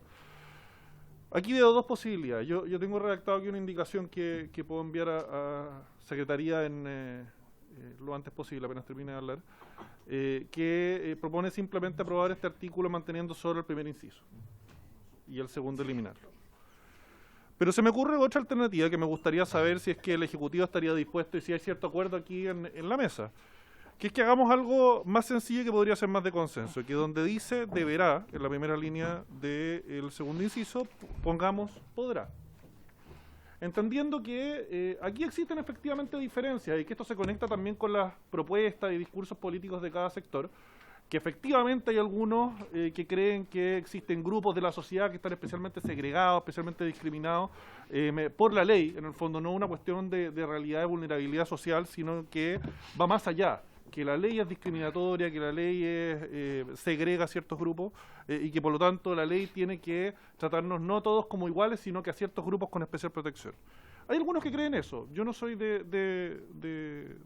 aquí veo dos posibilidades. Yo tengo redactado aquí una indicación que puedo enviar a Secretaría lo antes posible, apenas termine de hablar, que propone simplemente aprobar este artículo manteniendo solo el primer inciso y el segundo eliminarlo. Pero se me ocurre otra alternativa que me gustaría saber si es que el Ejecutivo estaría dispuesto y si hay cierto acuerdo aquí en la mesa, que es que hagamos algo más sencillo que podría ser más de consenso, que donde dice deberá, en la primera línea del segundo inciso, pongamos podrá. Entendiendo que aquí existen efectivamente diferencias y que esto se conecta también con las propuestas y discursos políticos de cada sector, que efectivamente hay algunos que creen que existen grupos de la sociedad que están especialmente segregados, especialmente discriminados por la ley, en el fondo no una cuestión de realidad de vulnerabilidad social, sino que va más allá, que la ley es discriminatoria, que la ley segrega a ciertos grupos y que por lo tanto la ley tiene que tratarnos no todos como iguales, sino que a ciertos grupos con especial protección. Hay algunos que creen eso, yo no soy de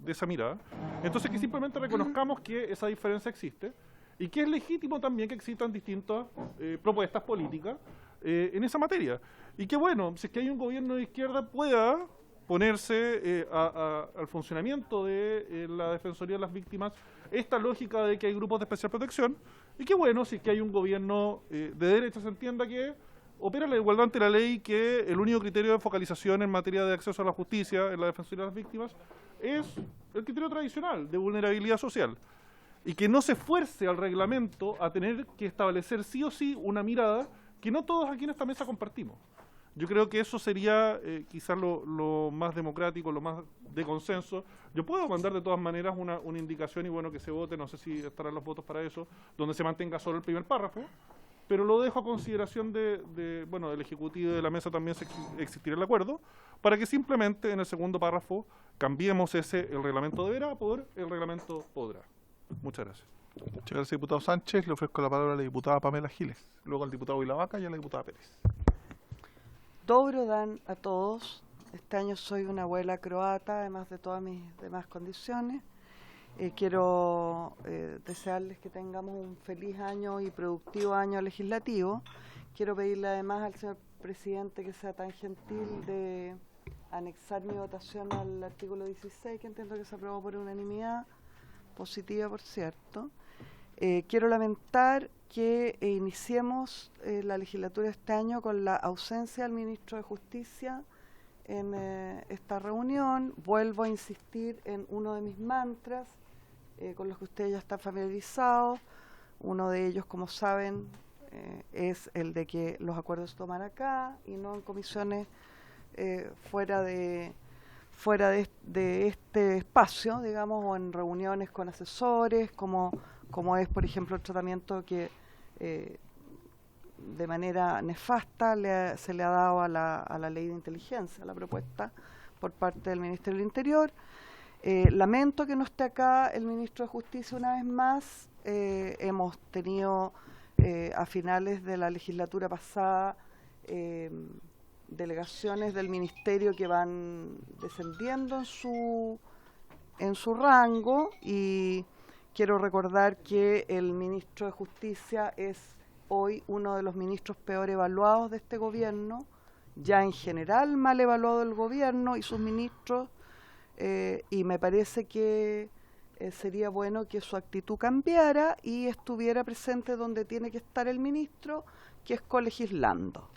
esa mirada, entonces que simplemente reconozcamos que esa diferencia existe y que es legítimo también que existan distintas propuestas políticas en esa materia. Y que bueno, si es que hay un gobierno de izquierda pueda ponerse al funcionamiento de la Defensoría de las Víctimas esta lógica de que hay grupos de especial protección y que bueno, si es que hay un gobierno de derecha se entienda que opera la igualdad ante la ley, que el único criterio de focalización en materia de acceso a la justicia en la Defensoría de las Víctimas es el criterio tradicional de vulnerabilidad social y que no se fuerce al reglamento a tener que establecer sí o sí una mirada que no todos aquí en esta mesa compartimos. Yo creo que eso sería quizás lo más democrático, lo más de consenso. Yo puedo mandar de todas maneras una indicación y bueno, que se vote, no sé si estarán los votos para eso, donde se mantenga solo el primer párrafo, pero lo dejo a consideración del Ejecutivo y de la mesa también existirá el acuerdo, para que simplemente en el segundo párrafo cambiemos el reglamento deberá por el reglamento podrá. Muchas gracias. Muchas gracias, diputado Sánchez. Le ofrezco la palabra a la diputada Pamela Giles, luego al diputado Vilavaca y a la diputada Pérez. Dobro dan a todos. Este año soy una abuela croata, además de todas mis demás condiciones. Quiero desearles que tengamos un feliz año y productivo año legislativo. Quiero pedirle además al señor presidente que sea tan gentil de anexar mi votación al artículo 16, que entiendo que se aprobó por unanimidad, positiva por cierto. Quiero lamentar que iniciemos la legislatura este año con la ausencia del ministro de Justicia en esta reunión. Vuelvo a insistir en uno de mis mantras, con los que ustedes ya están familiarizados. Uno de ellos, como saben, es el de que los acuerdos se toman acá y no en comisiones fuera de este espacio, digamos, o en reuniones con asesores, como es, por ejemplo, el tratamiento que de manera nefasta se le ha dado a la ley de inteligencia, a la propuesta por parte del Ministerio del Interior. Lamento que no esté acá el Ministro de Justicia una vez más. Hemos tenido a finales de la legislatura pasada delegaciones del Ministerio que van descendiendo en su rango, y quiero recordar que el Ministro de Justicia es hoy uno de los ministros peor evaluados de este gobierno, ya en general mal evaluado el gobierno y sus ministros, y me parece que sería bueno que su actitud cambiara y estuviera presente donde tiene que estar el ministro, que es colegislando.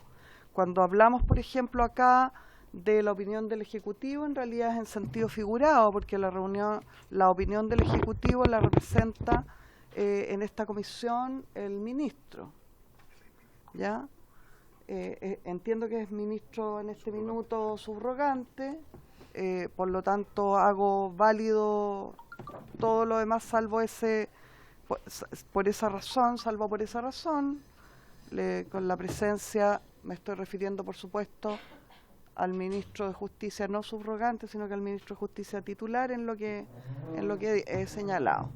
cuando hablamos, por ejemplo, acá de la opinión del Ejecutivo, en realidad es en sentido figurado, porque la opinión del Ejecutivo la representa en esta comisión el ministro, ¿ya? Entiendo que es ministro en este minuto subrogante, por lo tanto hago válido todo lo demás salvo por esa razón, con la presencia, me estoy refiriendo por supuesto al ministro de Justicia no subrogante, sino que al ministro de Justicia titular en lo que he señalado.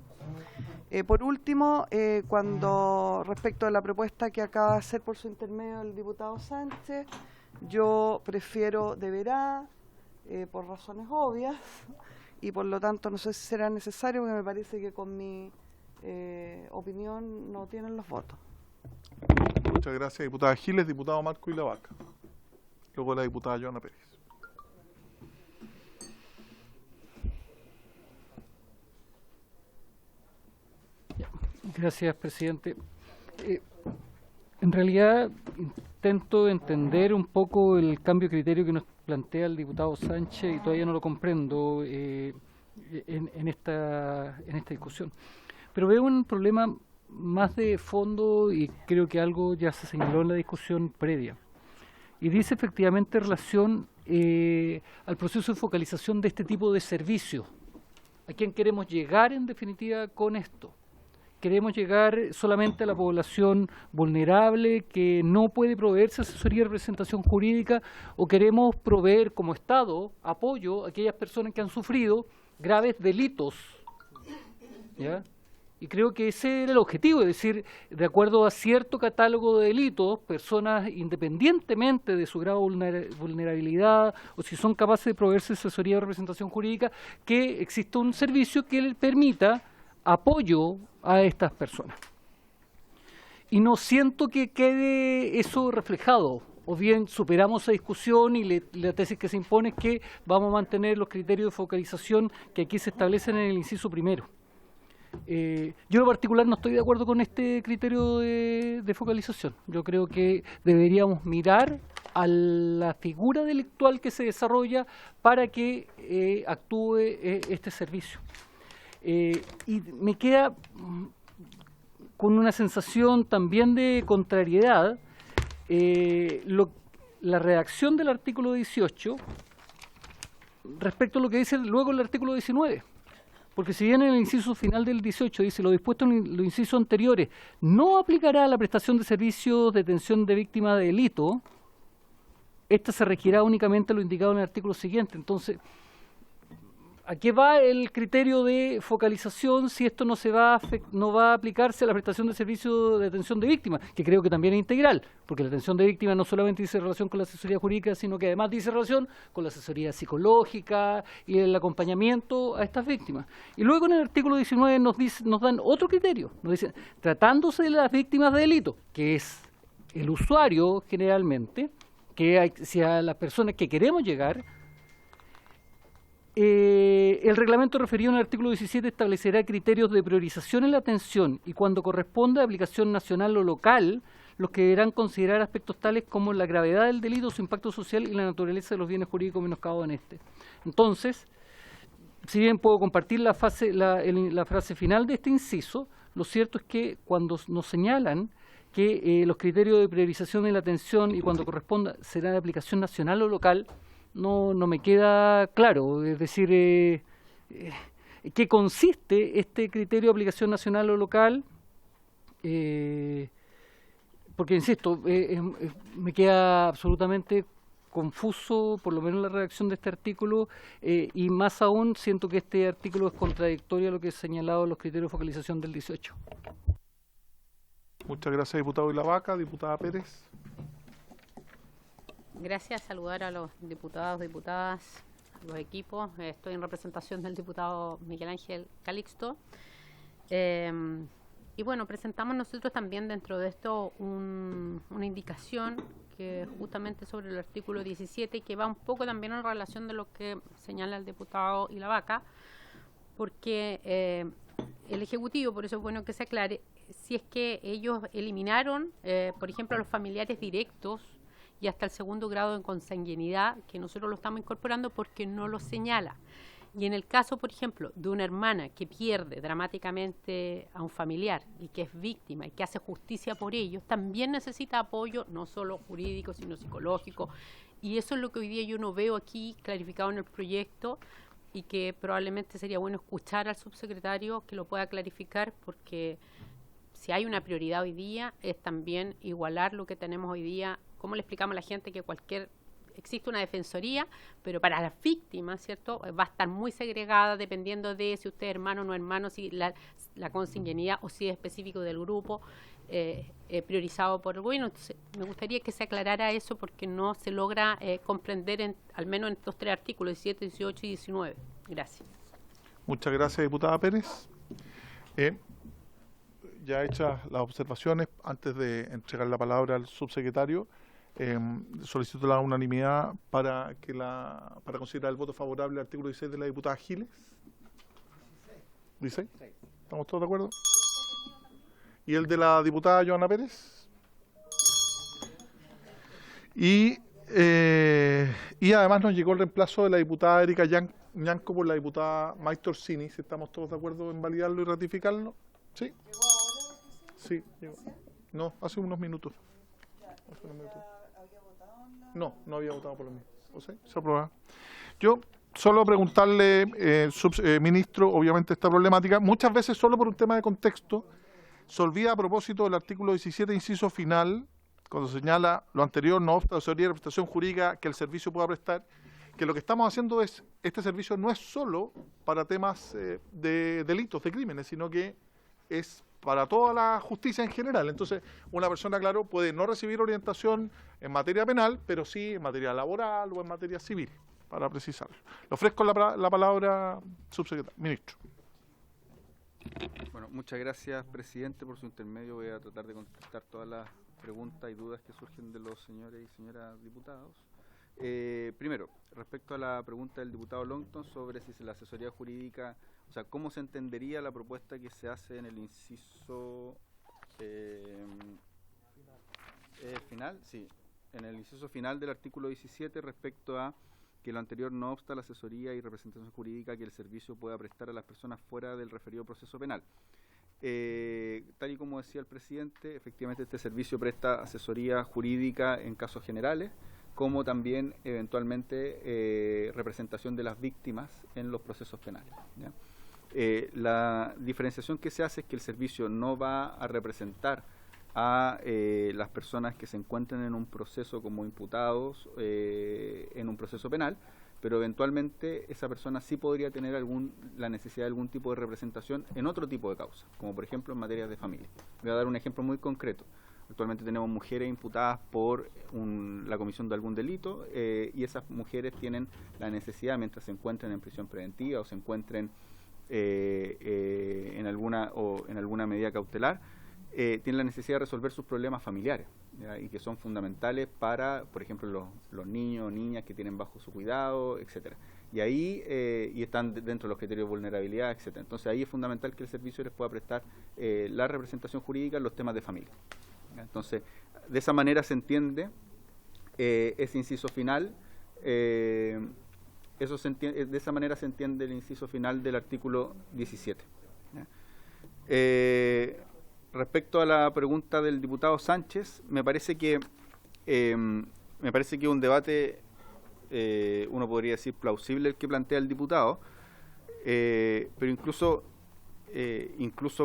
Por último, cuando respecto de la propuesta que acaba de hacer por su intermedio el diputado Sánchez, yo prefiero deberá, por razones obvias, y por lo tanto no sé si será necesario, porque me parece que con mi opinión no tienen los votos. Muchas gracias, diputada Giles. Diputado Marco Ilavaca. Luego la diputada Joana Pérez. Gracias, presidente. En realidad intento entender un poco el cambio de criterio que nos plantea el diputado Sánchez y todavía no lo comprendo en esta discusión. Pero veo un problema más de fondo y creo que algo ya se señaló en la discusión previa. Y dice efectivamente en relación al proceso de focalización de este tipo de servicios. ¿A quién queremos llegar en definitiva con esto? ¿Queremos llegar solamente a la población vulnerable que no puede proveerse asesoría y representación jurídica, o queremos proveer como Estado apoyo a aquellas personas que han sufrido graves delitos? ¿Ya? Y creo que ese era el objetivo, es decir, de acuerdo a cierto catálogo de delitos, personas independientemente de su grado de vulnerabilidad o si son capaces de proveerse asesoría o representación jurídica, que exista un servicio que les permita apoyo a estas personas. Y no siento que quede eso reflejado, o bien superamos esa discusión y la tesis que se impone es que vamos a mantener los criterios de focalización que aquí se establecen en el inciso primero. Yo en particular no estoy de acuerdo con este criterio de focalización. Yo creo que deberíamos mirar a la figura delictual que se desarrolla para que actúe este servicio. Y me queda con una sensación también de contrariedad la redacción del artículo 18 respecto a lo que dice luego el artículo 19. Porque si bien en el inciso final del 18 dice lo dispuesto en los incisos anteriores no aplicará a la prestación de servicios de atención de víctima de delito, esta se regirá únicamente a lo indicado en el artículo siguiente. Entonces, ¿a qué va el criterio de focalización si esto no va a aplicarse a la prestación de servicios de atención de víctimas? Que creo que también es integral, porque la atención de víctimas no solamente dice relación con la asesoría jurídica, sino que además dice relación con la asesoría psicológica y el acompañamiento a estas víctimas. Y luego en el artículo 19 nos dan otro criterio, nos dicen, tratándose de las víctimas de delito, que es el usuario generalmente, que si a las personas que queremos llegar, el reglamento referido en el artículo 17 establecerá criterios de priorización en la atención y cuando corresponda a aplicación nacional o local, los que deberán considerar aspectos tales como la gravedad del delito, su impacto social y la naturaleza de los bienes jurídicos menoscabados en este. Entonces, si bien puedo compartir la frase final de este inciso, lo cierto es que cuando nos señalan que los criterios de priorización en la atención y cuando corresponda será de aplicación nacional o local, no me queda claro, es decir, ¿qué consiste este criterio de aplicación nacional o local? Porque, insisto, me queda absolutamente confuso, por lo menos la redacción de este artículo, y más aún siento que este artículo es contradictorio a lo que he señalado en los criterios de focalización del 18. Muchas gracias, diputado Ilavaca. Diputada Pérez. Gracias, saludar a los diputados, diputadas, los equipos. Estoy en representación del diputado Miguel Ángel Calixto. Y bueno, presentamos nosotros también dentro de esto una indicación que justamente sobre el artículo 17, que va un poco también en relación de lo que señala el diputado Ilavaca, porque el Ejecutivo, por eso es bueno que se aclare, si es que ellos eliminaron, por ejemplo, a los familiares directos y hasta el segundo grado de consanguinidad, que nosotros lo estamos incorporando porque no lo señala. Y en el caso, por ejemplo, de una hermana que pierde dramáticamente a un familiar y que es víctima y que hace justicia por ello, también necesita apoyo, no solo jurídico, sino psicológico. Y eso es lo que hoy día yo no veo aquí clarificado en el proyecto y que probablemente sería bueno escuchar al subsecretario que lo pueda clarificar, porque si hay una prioridad hoy día es también igualar lo que tenemos hoy día. ¿Cómo le explicamos a la gente que existe una defensoría, pero para las víctimas, ¿cierto? Va a estar muy segregada dependiendo de si usted es hermano o no hermano, si la consanguinidad o si es específico del grupo priorizado por el gobierno. Entonces, me gustaría que se aclarara eso porque no se logra comprender, al menos en estos 3 artículos, 17, 18 y 19. Gracias. Muchas gracias, diputada Pérez. Ya hechas las observaciones, antes de entregar la palabra al subsecretario, solicito la unanimidad para considerar el voto favorable al artículo 16 de la diputada Giles. ¿16? ¿Estamos todos de acuerdo? ¿Y el de la diputada Joana Pérez? Y además nos llegó el reemplazo de la diputada Erika Ñanco por la diputada May Torsini. Si estamos todos de acuerdo en validarlo y ratificarlo. ¿Sí? Sí, llegó. No, hace unos minutos. No había votado por lo mismo. ¿O sea, se aprueba. Yo solo preguntarle, ministro, obviamente esta problemática, muchas veces solo por un tema de contexto, se olvida a propósito del artículo 17, inciso final, cuando señala lo anterior, no obsta asesoría y representación jurídica que el servicio pueda prestar, que lo que estamos haciendo es, este servicio no es solo para temas de delitos, de crímenes, sino que es para toda la justicia en general. Entonces, una persona, claro, puede no recibir orientación en materia penal, pero sí en materia laboral o en materia civil, para precisarlo. Le ofrezco la palabra, subsecretario, ministro. Bueno, muchas gracias, presidente, por su intermedio. Voy a tratar de contestar todas las preguntas y dudas que surgen de los señores y señoras diputados. Primero, respecto a la pregunta del diputado Longton sobre si la asesoría jurídica, o sea, cómo se entendería la propuesta que se hace en el inciso final, sí, en el inciso final del artículo 17 respecto a que lo anterior no obsta la asesoría y representación jurídica que el servicio pueda prestar a las personas fuera del referido proceso penal. Tal y como decía el presidente, efectivamente este servicio presta asesoría jurídica en casos generales, como también eventualmente representación de las víctimas en los procesos penales, ¿ya? La diferenciación que se hace es que el servicio no va a representar a las personas que se encuentren en un proceso como imputados en un proceso penal, pero eventualmente esa persona sí podría tener la necesidad de algún tipo de representación en otro tipo de causa, como por ejemplo en materia de familia. Voy a dar un ejemplo muy concreto. Actualmente tenemos mujeres imputadas por la comisión de algún delito y esas mujeres tienen la necesidad, mientras se encuentren en prisión preventiva o se encuentren en alguna medida cautelar, tienen la necesidad de resolver sus problemas familiares, ¿ya? Y que son fundamentales para, por ejemplo, los niños o niñas que tienen bajo su cuidado, etcétera. Y ahí y están dentro de los criterios de vulnerabilidad, etcétera. Entonces ahí es fundamental que el servicio les pueda prestar la representación jurídica en los temas de familia. Entonces, de esa manera se entiende ese inciso final, de esa manera se entiende el inciso final del artículo 17. Respecto a la pregunta del diputado Sánchez, me parece que un debate, uno podría decir plausible el que plantea el diputado, pero incluso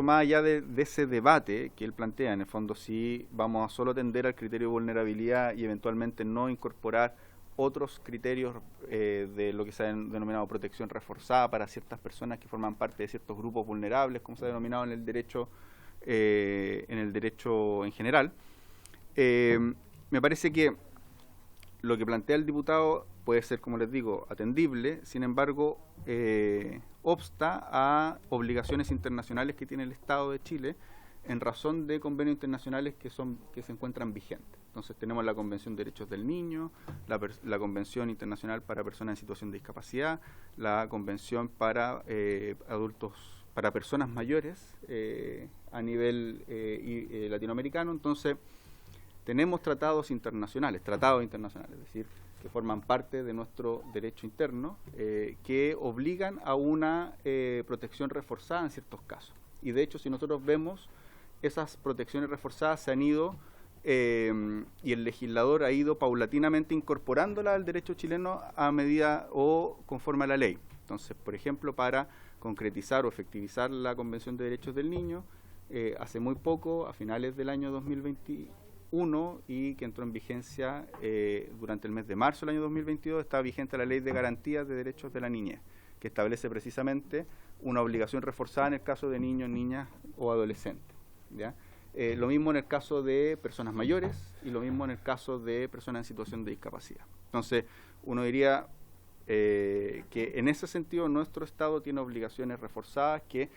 más allá de ese debate que él plantea, en el fondo si vamos a solo atender al criterio de vulnerabilidad y eventualmente no incorporar otros criterios de lo que se ha denominado protección reforzada para ciertas personas que forman parte de ciertos grupos vulnerables, como se ha denominado en el derecho en general. Me parece que lo que plantea el diputado puede ser, como les digo, atendible, sin embargo, obsta a obligaciones internacionales que tiene el Estado de Chile en razón de convenios internacionales que se encuentran vigentes. Entonces tenemos la Convención de Derechos del Niño, la Convención Internacional para Personas en Situación de Discapacidad, la Convención para para personas mayores a nivel latinoamericano. Entonces, tenemos tratados internacionales, es decir, que forman parte de nuestro derecho interno, que obligan a una protección reforzada en ciertos casos. Y de hecho, si nosotros vemos, esas protecciones reforzadas se han ido, y el legislador ha ido paulatinamente incorporándolas al derecho chileno a medida o conforme a la ley. Entonces, por ejemplo, para concretizar o efectivizar la Convención de Derechos del Niño, hace muy poco, a finales del año 2021, y que entró en vigencia durante el mes de marzo del año 2022, está vigente la Ley de Garantías de Derechos de la Niñez, que establece precisamente una obligación reforzada en el caso de niños, niñas o adolescentes, ¿ya? Lo mismo en el caso de personas mayores y lo mismo en el caso de personas en situación de discapacidad. Entonces, uno diría que en ese sentido nuestro Estado tiene obligaciones reforzadas que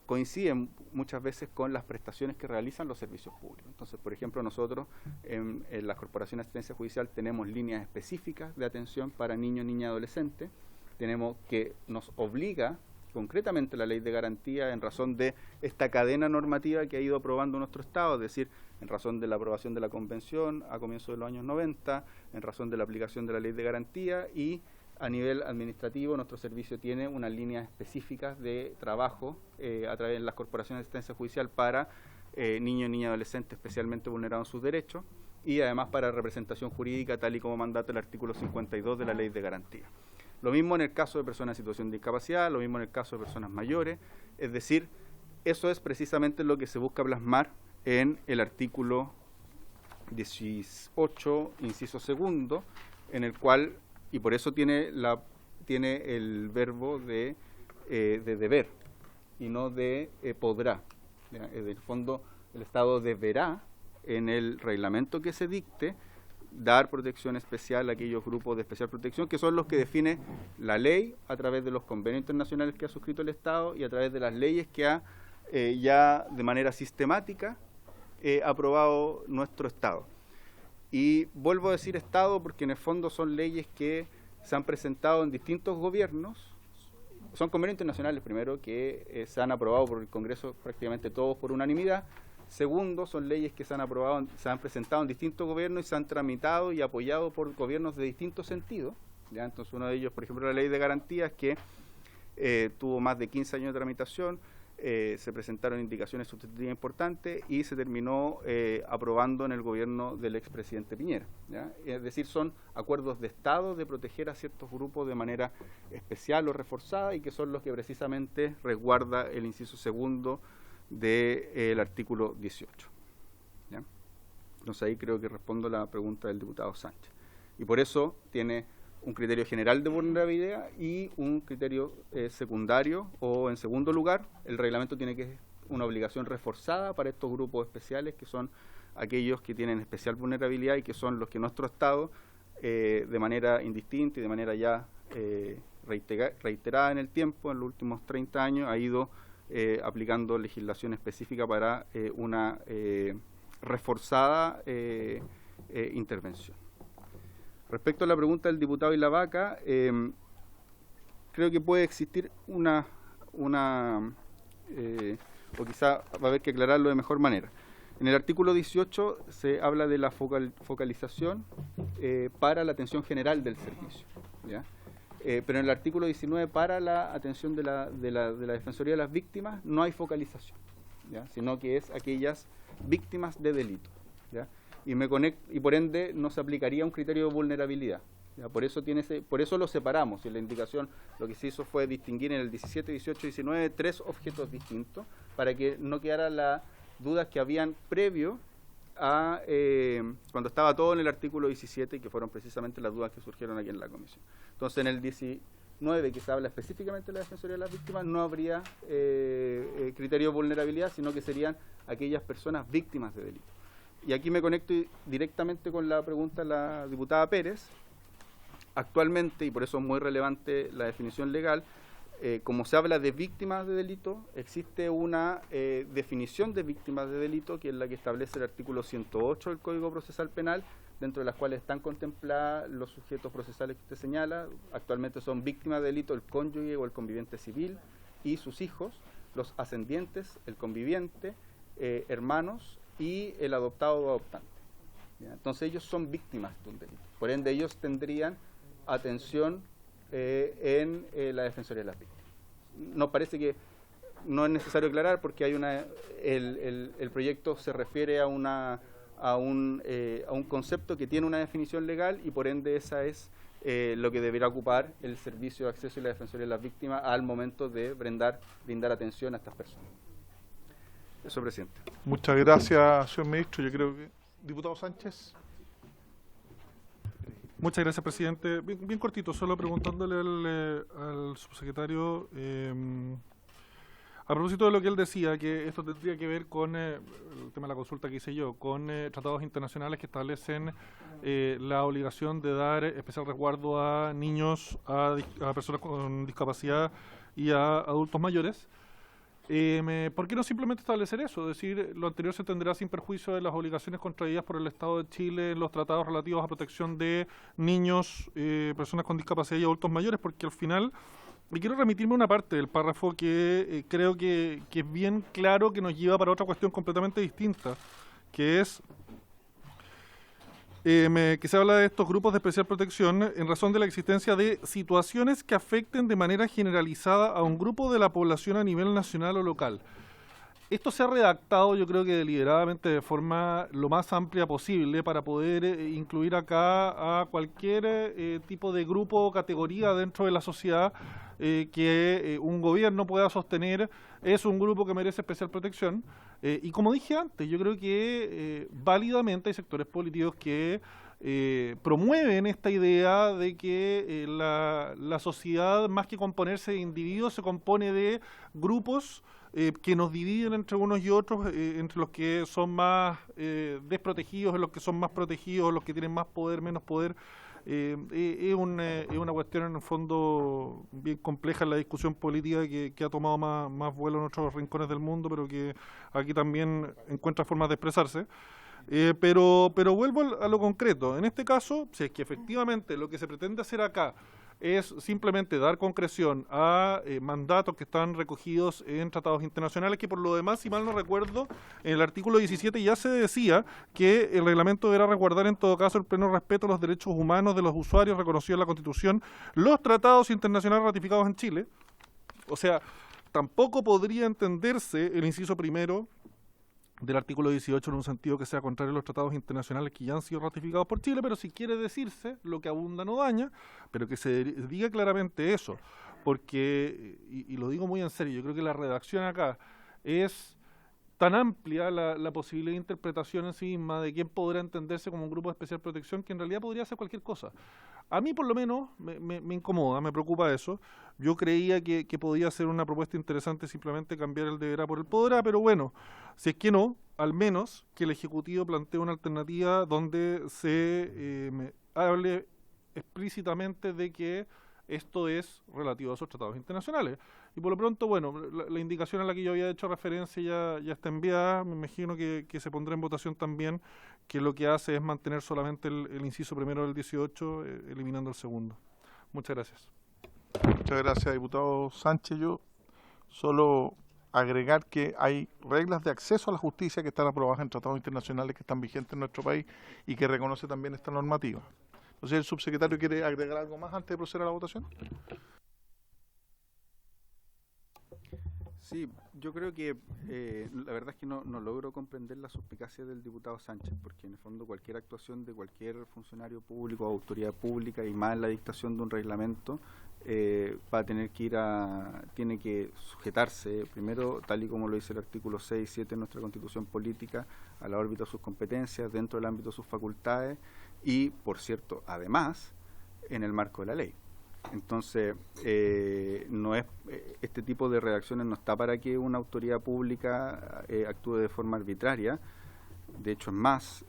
coinciden muchas veces con las prestaciones que realizan los servicios públicos. Entonces, por ejemplo, nosotros en la Corporación de Asistencia Judicial tenemos líneas específicas de atención para niños, niñas y adolescentes. Tenemos que nos obliga concretamente la Ley de Garantía en razón de esta cadena normativa que ha ido aprobando nuestro Estado, es decir, en razón de la aprobación de la Convención a comienzos de los años 90, en razón de la aplicación de la Ley de Garantía, y a nivel administrativo nuestro servicio tiene unas líneas específicas de trabajo a través de las corporaciones de asistencia judicial para niños, niñas y adolescentes especialmente vulnerados en sus derechos, y además para representación jurídica tal y como mandata el artículo 52 de la Ley de Garantía. Lo mismo en el caso de personas en situación de discapacidad, lo mismo en el caso de personas mayores, es decir, eso es precisamente lo que se busca plasmar en el artículo 18, inciso segundo, en el cual, y por eso tiene el verbo de deber y no de podrá. ¿Ya? En el fondo, el Estado deberá, en el reglamento que se dicte, dar protección especial a aquellos grupos de especial protección, que son los que define la ley a través de los convenios internacionales que ha suscrito el Estado y a través de las leyes que ha ya de manera sistemática aprobado nuestro Estado. Y vuelvo a decir Estado porque en el fondo son leyes que se han presentado en distintos gobiernos, son convenios internacionales primero que se han aprobado por el Congreso prácticamente todos por unanimidad. Segundo, son leyes que se han aprobado, se han presentado en distintos gobiernos y se han tramitado y apoyado por gobiernos de distintos sentidos, ¿ya? Entonces uno de ellos, por ejemplo, la Ley de Garantías, que tuvo más de 15 años de tramitación, se presentaron indicaciones sustantivas importantes y se terminó aprobando en el gobierno del expresidente Piñera, ¿ya? Es decir, son acuerdos de Estado de proteger a ciertos grupos de manera especial o reforzada y que son los que precisamente resguarda el inciso segundo del artículo 18. ¿Ya? Entonces ahí creo que respondo la pregunta del diputado Sánchez. Y por eso tiene un criterio general de vulnerabilidad y un criterio secundario, o en segundo lugar, el reglamento tiene que una obligación reforzada para estos grupos especiales, que son aquellos que tienen especial vulnerabilidad y que son los que nuestro Estado, de manera indistinta y de manera ya reiterada en el tiempo, en los últimos 30 años, ha ido aplicando legislación específica para una reforzada intervención. Respecto a la pregunta del diputado Ilavaca, creo que puede existir o quizá va a haber que aclararlo de mejor manera. En el artículo 18 se habla de la focalización para la atención general del servicio, ¿ya? Pero en el artículo 19, para la atención de la Defensoría de las Víctimas, no hay focalización, ¿ya? Sino que es aquellas víctimas de delito, ¿ya? Y por ende no se aplicaría un criterio de vulnerabilidad, ¿ya? Por eso lo separamos, y la indicación lo que se hizo fue distinguir en el 17, 18 y 19 tres objetos distintos, para que no quedara las dudas que habían previo a cuando estaba todo en el artículo 17, que fueron precisamente las dudas que surgieron aquí en la comisión. Entonces en el 19, que se habla específicamente de la Defensoría de las Víctimas, no habría criterio de vulnerabilidad, sino que serían aquellas personas víctimas de delito. Y aquí me conecto directamente con la pregunta de la diputada Pérez. Actualmente, y por eso es muy relevante la definición legal, como se habla de víctimas de delito, existe una definición de víctimas de delito, que es la que establece el artículo 108 del Código Procesal Penal, dentro de las cuales están contempladas los sujetos procesales que usted señala. Actualmente son víctimas de delito el cónyuge o el conviviente civil y sus hijos, los ascendientes, el conviviente, hermanos y el adoptado o adoptante. ¿ya? Entonces ellos son víctimas de un delito. Por ende, ellos tendrían atención en la Defensoría de las Víctimas. Nos parece que no es necesario aclarar porque hay el proyecto se refiere a un concepto que tiene una definición legal y por ende esa es lo que deberá ocupar el Servicio de Acceso y la Defensoría de las Víctimas al momento de brindar atención a estas personas. Eso, presidente. Muchas gracias, señor ministro. Yo creo que... Diputado Sánchez. Muchas gracias, presidente. Bien cortito, solo preguntándole al subsecretario, a propósito de lo que él decía, que esto tendría que ver con el tema de la consulta que hice yo, con tratados internacionales que establecen la obligación de dar especial resguardo a niños, a personas con discapacidad y a adultos mayores. ¿Por qué no simplemente establecer eso? Es decir, lo anterior se tendrá sin perjuicio de las obligaciones contraídas por el Estado de Chile en los tratados relativos a protección de niños, personas con discapacidad y adultos mayores, porque al final, y quiero remitirme a una parte del párrafo que creo que es bien claro que nos lleva para otra cuestión completamente distinta, que es que se habla de estos grupos de especial protección en razón de la existencia de situaciones que afecten de manera generalizada a un grupo de la población a nivel nacional o local. Esto se ha redactado, yo creo que deliberadamente de forma lo más amplia posible para poder incluir acá a cualquier tipo de grupo o categoría dentro de la sociedad que un gobierno pueda sostener es un grupo que merece especial protección. Y como dije antes, yo creo que válidamente hay sectores políticos que promueven esta idea de que la sociedad, más que componerse de individuos, se compone de grupos que nos dividen entre unos y otros, entre los que son más desprotegidos, los que son más protegidos, los que tienen más poder, menos poder. Es una cuestión en el fondo bien compleja en la discusión política que ha tomado más vuelo en otros rincones del mundo, pero que aquí también encuentra formas de expresarse. Pero vuelvo a lo concreto. En este caso, si es que efectivamente lo que se pretende hacer acá es simplemente dar concreción a mandatos que están recogidos en tratados internacionales, que por lo demás, si mal no recuerdo, en el artículo 17 ya se decía que el reglamento deberá resguardar en todo caso el pleno respeto a los derechos humanos de los usuarios reconocidos en la Constitución, los tratados internacionales ratificados en Chile. O sea, tampoco podría entenderse el inciso primero del artículo 18 en un sentido que sea contrario a los tratados internacionales que ya han sido ratificados por Chile, pero si quiere decirse, lo que abunda no daña, pero que se diga claramente eso, porque, y lo digo muy en serio, yo creo que la redacción acá es tan amplia la posibilidad de interpretación en sí misma de quién podrá entenderse como un grupo de especial protección que en realidad podría ser cualquier cosa. A mí por lo menos me incomoda, me preocupa eso. Yo creía que podía ser una propuesta interesante simplemente cambiar el deberá por el podrá, pero bueno, si es que no, al menos que el Ejecutivo plantee una alternativa donde se hable explícitamente de que esto es relativo a esos tratados internacionales. Y por lo pronto, bueno, la indicación a la que yo había hecho referencia ya está enviada. Me imagino que se pondrá en votación también, que lo que hace es mantener solamente el inciso primero del 18, eliminando el segundo. Muchas gracias. Muchas gracias, diputado Sánchez. Yo solo agregar que hay reglas de acceso a la justicia que están aprobadas en tratados internacionales que están vigentes en nuestro país y que reconoce también esta normativa. Entonces, ¿el subsecretario quiere agregar algo más antes de proceder a la votación? Sí, yo creo que la verdad es que no logro comprender la suspicacia del diputado Sánchez, porque en el fondo cualquier actuación de cualquier funcionario público o autoridad pública, y más en la dictación de un reglamento, va a tener que tiene que sujetarse, primero, tal y como lo dice el artículo 6 y 7 de nuestra Constitución Política, a la órbita de sus competencias, dentro del ámbito de sus facultades, y, por cierto, además, en el marco de la ley. Entonces, no es este tipo de redacciones no está para que una autoridad pública actúe de forma arbitraria. De hecho, es más,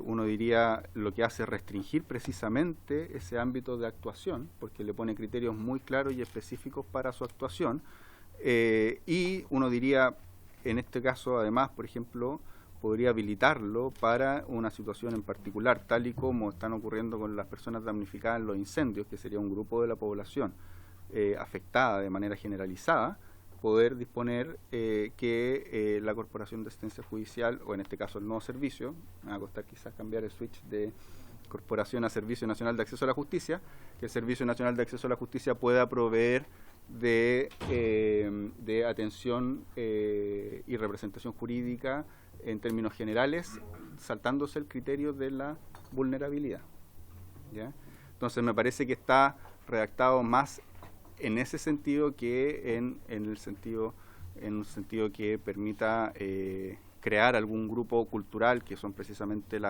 uno diría lo que hace es restringir precisamente ese ámbito de actuación, porque le pone criterios muy claros y específicos para su actuación. Y uno diría, en este caso, además, por ejemplo, podría habilitarlo para una situación en particular, tal y como están ocurriendo con las personas damnificadas en los incendios, que sería un grupo de la población afectada de manera generalizada, poder disponer que la Corporación de Asistencia Judicial, o en este caso el nuevo servicio, me va a costar quizás cambiar el switch de Corporación a Servicio Nacional de Acceso a la Justicia, que el Servicio Nacional de Acceso a la Justicia pueda proveer de atención y representación jurídica en términos generales, saltándose el criterio de la vulnerabilidad, ¿ya? Entonces me parece que está redactado más en ese sentido que en un sentido que permita crear algún grupo cultural, que son precisamente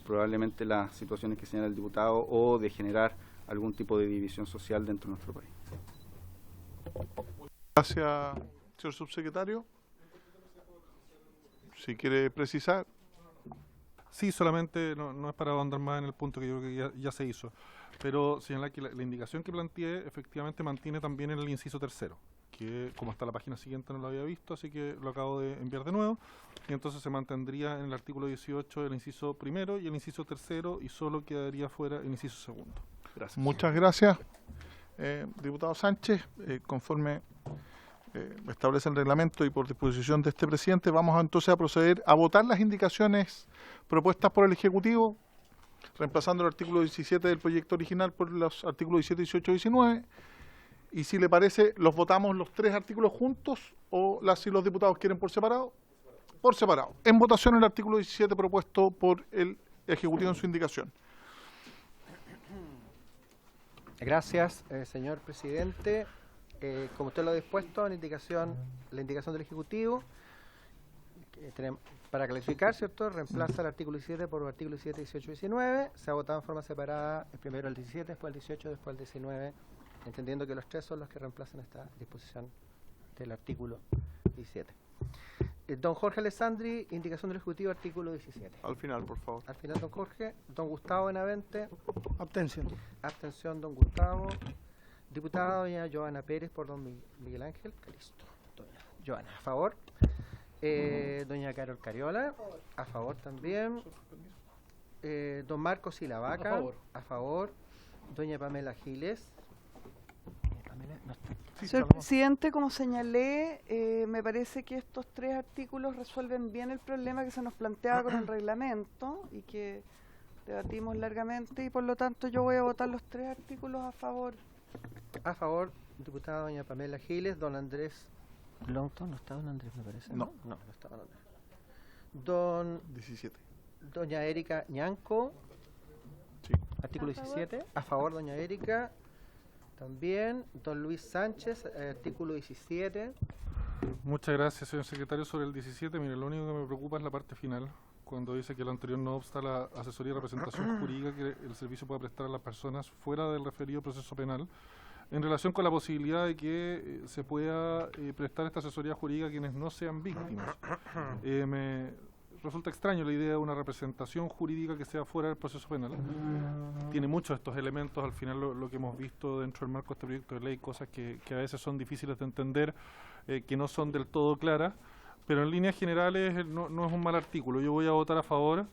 probablemente las situaciones que señala el diputado, o de generar algún tipo de división social dentro de nuestro país. Gracias, señor subsecretario. Si quiere precisar. Sí, solamente no es para ahondar más en el punto que yo creo que ya se hizo, pero señalar que la indicación que planteé efectivamente mantiene también en el inciso tercero, que como está la página siguiente no lo había visto, así que lo acabo de enviar de nuevo, y entonces se mantendría en el artículo 18 el inciso primero y el inciso tercero, y solo quedaría fuera el inciso segundo. Gracias. Muchas gracias, diputado Sánchez. Conforme establece el reglamento y por disposición de este presidente, vamos entonces a proceder a votar las indicaciones propuestas por el Ejecutivo, reemplazando el artículo 17 del proyecto original por los artículos 17, 18 y 19. Y si le parece, ¿los votamos los tres artículos juntos o si los diputados quieren por separado? Por separado. En votación el artículo 17 propuesto por el Ejecutivo en su indicación. Gracias, señor presidente. Como usted lo ha dispuesto, la indicación del Ejecutivo, para clarificar, ¿cierto? Reemplaza el artículo 17 por los artículos 17, 18 y 19. Se ha votado en forma separada, primero el 17, después el 18, después el 19, entendiendo que los tres son los que reemplazan esta disposición del artículo 17. Don Jorge Alessandri, indicación del Ejecutivo, artículo 17. Al final, por favor. Al final, don Jorge. Don Gustavo Benavente. Abstención. Abstención, don Gustavo. Diputada doña Joana Pérez por don Miguel Ángel Calisto. Doña Joana, a favor. Doña Carol Cariola, a favor también. Don Marcos Silavaca, a favor. Doña Pamela Giles. Pamela, no está. Señor presidente, como señalé, me parece que estos tres artículos resuelven bien el problema que se nos planteaba con el reglamento y que debatimos largamente, y por lo tanto yo voy a votar los tres artículos a favor. A favor, diputada doña Pamela Giles. Don Andrés Longton, ¿no está don Andrés, me parece? No está don Andrés. Don 17. Doña Erika Ñanco. Sí. Artículo 17. A favor, doña Erika. También. Don Luis Sánchez, artículo 17. Muchas gracias, señor secretario. Sobre el 17, mire, lo único que me preocupa es la parte final, cuando dice que lo anterior no obsta la asesoría y representación jurídica que el servicio pueda prestar a las personas fuera del referido proceso penal, en relación con la posibilidad de que se pueda prestar esta asesoría jurídica a quienes no sean víctimas. Me resulta extraño la idea de una representación jurídica que sea fuera del proceso penal. Tiene muchos de estos elementos, al final lo que hemos visto dentro del marco de este proyecto de ley, cosas que a veces son difíciles de entender, que no son del todo claras, pero en líneas generales no es un mal artículo. Yo voy a votar a favor,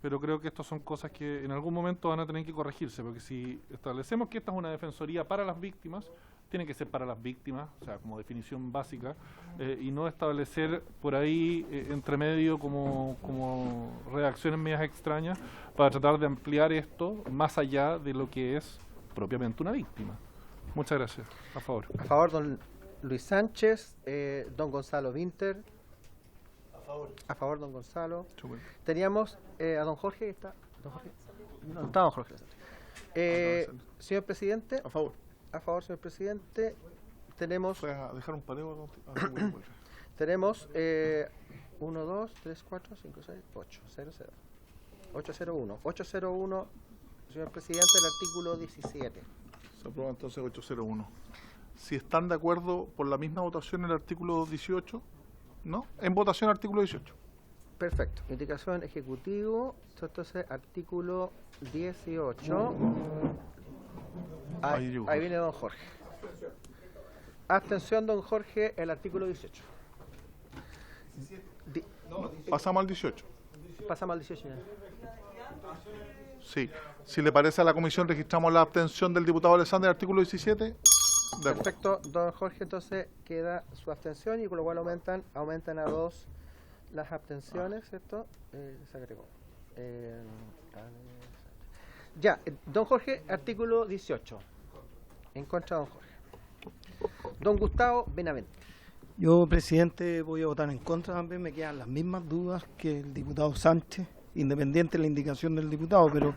pero creo que estas son cosas que en algún momento van a tener que corregirse, porque si establecemos que esta es una defensoría para las víctimas, tiene que ser para las víctimas, o sea, como definición básica, y no establecer por ahí entre medio como redacciones medias extrañas para tratar de ampliar esto más allá de lo que es propiamente una víctima. Muchas gracias. A favor. A favor, don Luis Sánchez. Don Gonzalo Winter. A favor, don Gonzalo. Teníamos a don Jorge. ¿Está don Jorge? No está don Jorge. Señor presidente. A favor. A favor, señor presidente. Tenemos. Voy a dejar un paneo. Tenemos 1, 2, 3, 4, 5, 6, 8. 0, 0. 801. 801, señor presidente, el artículo 17. Se aprueba entonces 801. Si están de acuerdo por la misma votación el artículo 18, ¿no? En votación artículo 18. Perfecto. Indicación ejecutivo. Entonces, artículo 18. Ahí viene don Jorge. Abstención, don Jorge, el artículo 18. Pasamos al 18. Pasamos al 18 ya. Sí. Si le parece a la comisión, registramos la abstención del diputado Alessandri, artículo 17. acuerdo. Perfecto, don Jorge, entonces queda su abstención y con lo cual aumentan a 2 las abstenciones, ¿cierto? Se agregó. Ya, don Jorge, artículo 18. En contra de don Jorge. Don Gustavo Benavente. Yo, presidente, voy a votar en contra también. Me quedan las mismas dudas que el diputado Sánchez, independiente de la indicación del diputado, pero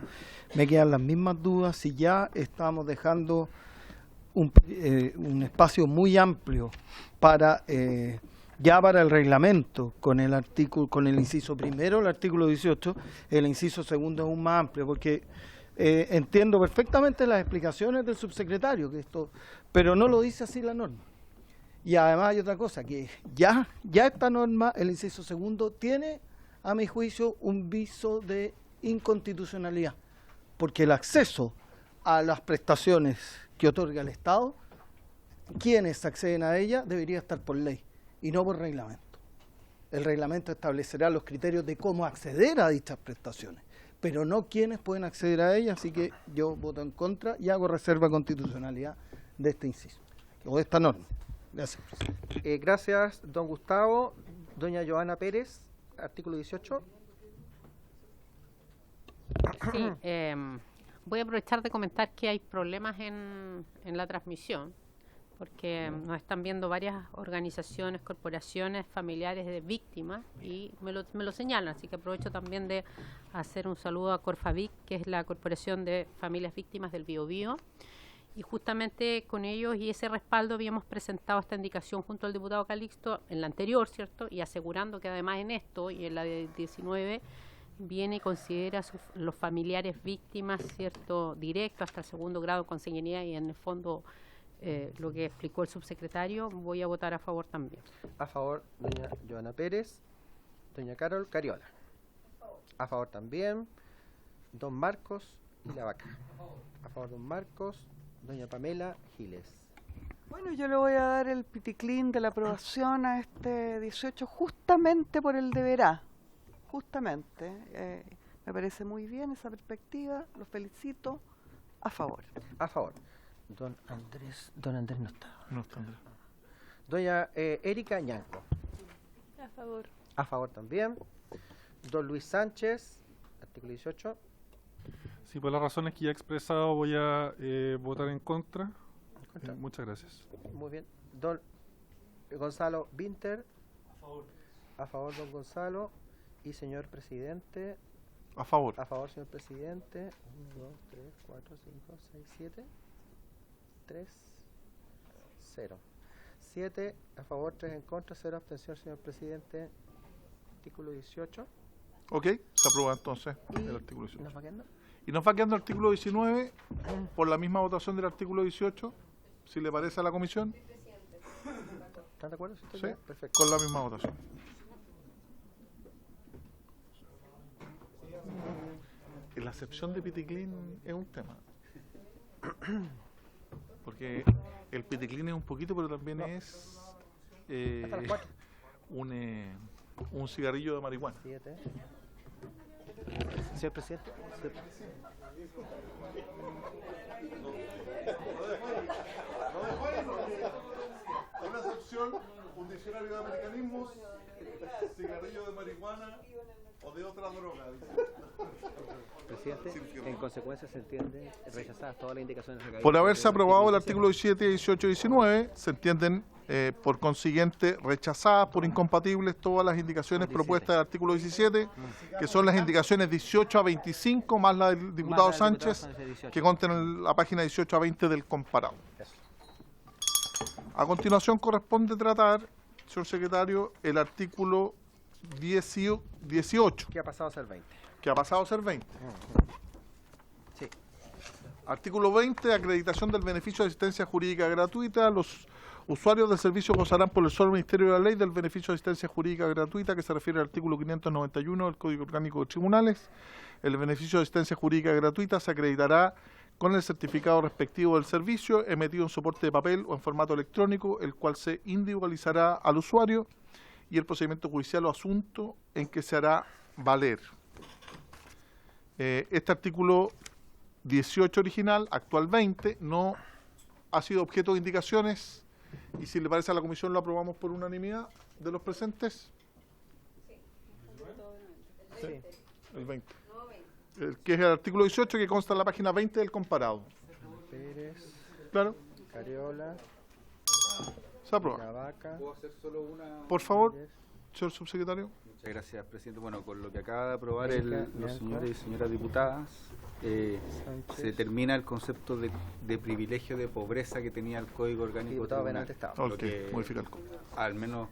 me quedan las mismas dudas si ya estamos dejando un espacio muy amplio para ya para el reglamento con el artículo, con el inciso primero, el artículo 18, el inciso segundo es aún más amplio, porque entiendo perfectamente las explicaciones del subsecretario, pero no lo dice así la norma. Y además hay otra cosa, que ya esta norma, el inciso segundo, tiene, a mi juicio, un viso de inconstitucionalidad, porque el acceso a las prestaciones que otorga el Estado, quienes acceden a ella, debería estar por ley y no por reglamento. El reglamento establecerá los criterios de cómo acceder a dichas prestaciones, pero no quienes pueden acceder a ellas, así que yo voto en contra y hago reserva de constitucionalidad de este inciso, o de esta norma. Gracias, presidente. Gracias, don Gustavo. Doña Joana Pérez, artículo 18. Sí, voy a aprovechar de comentar que hay problemas en la transmisión, porque nos están viendo varias organizaciones, corporaciones, familiares de víctimas y me lo señalan, así que aprovecho también de hacer un saludo a Corfavic, que es la Corporación de Familias Víctimas del Biobío, y justamente con ellos y ese respaldo habíamos presentado esta indicación junto al diputado Calixto en la anterior, ¿cierto? Y asegurando que además en esto y en la de 19 viene y considera los familiares víctimas, ¿cierto? Directo hasta el segundo grado de consanguinidad y en el fondo lo que explicó el subsecretario, voy a votar a favor también. A favor, doña Joana Pérez. Doña Carol Cariola. A favor también. Don Marcos y la Vaca. A favor, don Marcos. Doña Pamela Giles. Bueno, yo le voy a dar el piticlín de la aprobación a este 18 justamente por el deberá. Justamente. Me parece muy bien esa perspectiva. Los felicito. A favor. A favor. Don Andrés no está. No está, Andrés. Doña Erika Ñanco. A favor. A favor también. Don Luis Sánchez, artículo 18. Sí, por las razones que ya he expresado voy a votar en contra. Contra. Muchas gracias. Muy bien. Don Gonzalo Vinter. A favor. A favor, don Gonzalo. Y señor presidente. A favor. A favor, señor presidente. 1, 2, 3, 4, 5, 6, 7. 3, 0. 7 a favor, 3 en contra, 0 abstención, señor presidente. Artículo 18. Ok, se aprueba entonces el artículo 18. ¿Nos va quedando? Y nos va quedando el artículo 19 por la misma votación del artículo 18, si le parece a la comisión. ¿Están de acuerdo? Sí, Perfecto. con la misma votación. La acepción de Piticlin es un tema. Porque el Piticlin es un poquito, pero también es Hasta las 4. un cigarrillo de marihuana. 7. Señor presidente. Una excepción, un diccionario de americanismos, cigarrillo de marihuana o de otra droga. Presidente, en consecuencia se entiende rechazadas todas las indicaciones recaídas. Por haberse aprobado el artículo 17, 18 y 19, se entienden por consiguiente rechazadas por incompatibles todas las indicaciones propuestas del artículo 17, que son las indicaciones 18 a 25 más la del diputado Sánchez, que contiene en la página 18 a 20 del comparado. A continuación corresponde tratar, señor secretario, el artículo 18. ¿Qué ha pasado a ser 20? Que ha pasado a ser 20. Sí. Artículo 20, acreditación del beneficio de asistencia jurídica gratuita. Los usuarios del servicio gozarán por el solo Ministerio de la Ley del beneficio de asistencia jurídica gratuita, que se refiere al artículo 591 del Código Orgánico de Tribunales. El beneficio de asistencia jurídica gratuita se acreditará con el certificado respectivo del servicio, emitido en soporte de papel o en formato electrónico, el cual se individualizará al usuario, y el procedimiento judicial o asunto en que se hará valer. Este artículo 18 original, actual 20, no ha sido objeto de indicaciones y si le parece a la comisión lo aprobamos por unanimidad de los presentes. Sí. El 20. Que es el artículo 18 que consta en la página 20 del comparado. Pérez, Claro, Cariola, se aprueba. Lavaca. ¿Puedo hacer solo una? Por favor, señor subsecretario. Muchas gracias, presidente. Bueno, con lo que acaba de aprobar Bianca, los Bianca. señores y señoras diputadas, Sánchez. se termina el concepto de privilegio de pobreza que tenía el Código Orgánico Diputado Tribunal. penal de Estado. Lo Ok, que, modifica el código. al menos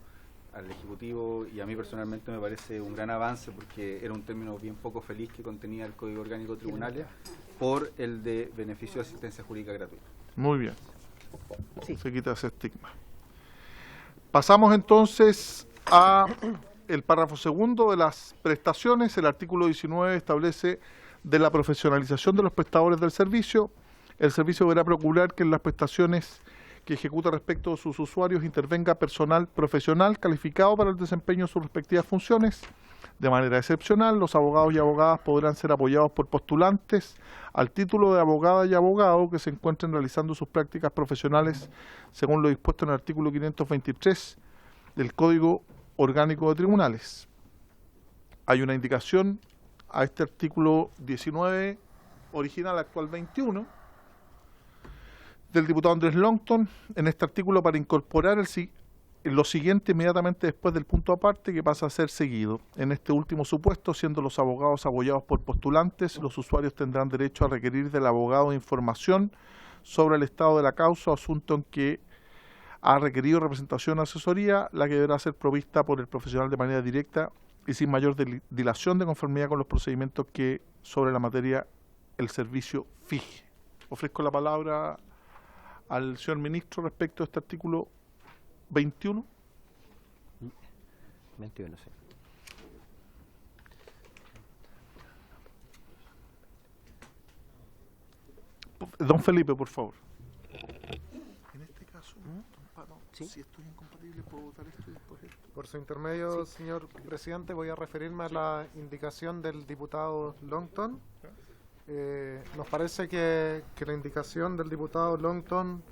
al Ejecutivo y a mí personalmente me parece un gran avance porque era un término bien poco feliz que contenía el Código Orgánico de Tribunales por el de beneficio de asistencia jurídica gratuita. Muy bien. Sí. Se quita ese estigma. Pasamos entonces a el párrafo segundo de las prestaciones. El artículo 19 establece de la profesionalización de los prestadores del servicio. El servicio deberá procurar que en las prestaciones que ejecuta respecto a sus usuarios intervenga personal profesional calificado para el desempeño de sus respectivas funciones. De manera excepcional, los abogados y abogadas podrán ser apoyados por postulantes al título de abogada y abogado que se encuentren realizando sus prácticas profesionales según lo dispuesto en el artículo 523 del Código Orgánico de Tribunales. Hay una indicación a este artículo 19 original, actual 21, del diputado Andrés Longton en este artículo para incorporar lo siguiente inmediatamente después del punto aparte que pasa a ser seguido. En este último supuesto, siendo los abogados apoyados por postulantes, los usuarios tendrán derecho a requerir del abogado información sobre el estado de la causa o asunto en que ha requerido representación o asesoría, la que deberá ser provista por el profesional de manera directa y sin mayor dilación de conformidad con los procedimientos que sobre la materia el servicio fije. Ofrezco la palabra al señor ministro respecto a este artículo 21. 21, sí. Don Felipe, por favor. En este caso, Sí. si esto es incompatible, puedo votar esto y después esto. Por su intermedio, señor presidente, voy a referirme a la indicación del diputado Longton. Nos parece que la indicación del diputado Longton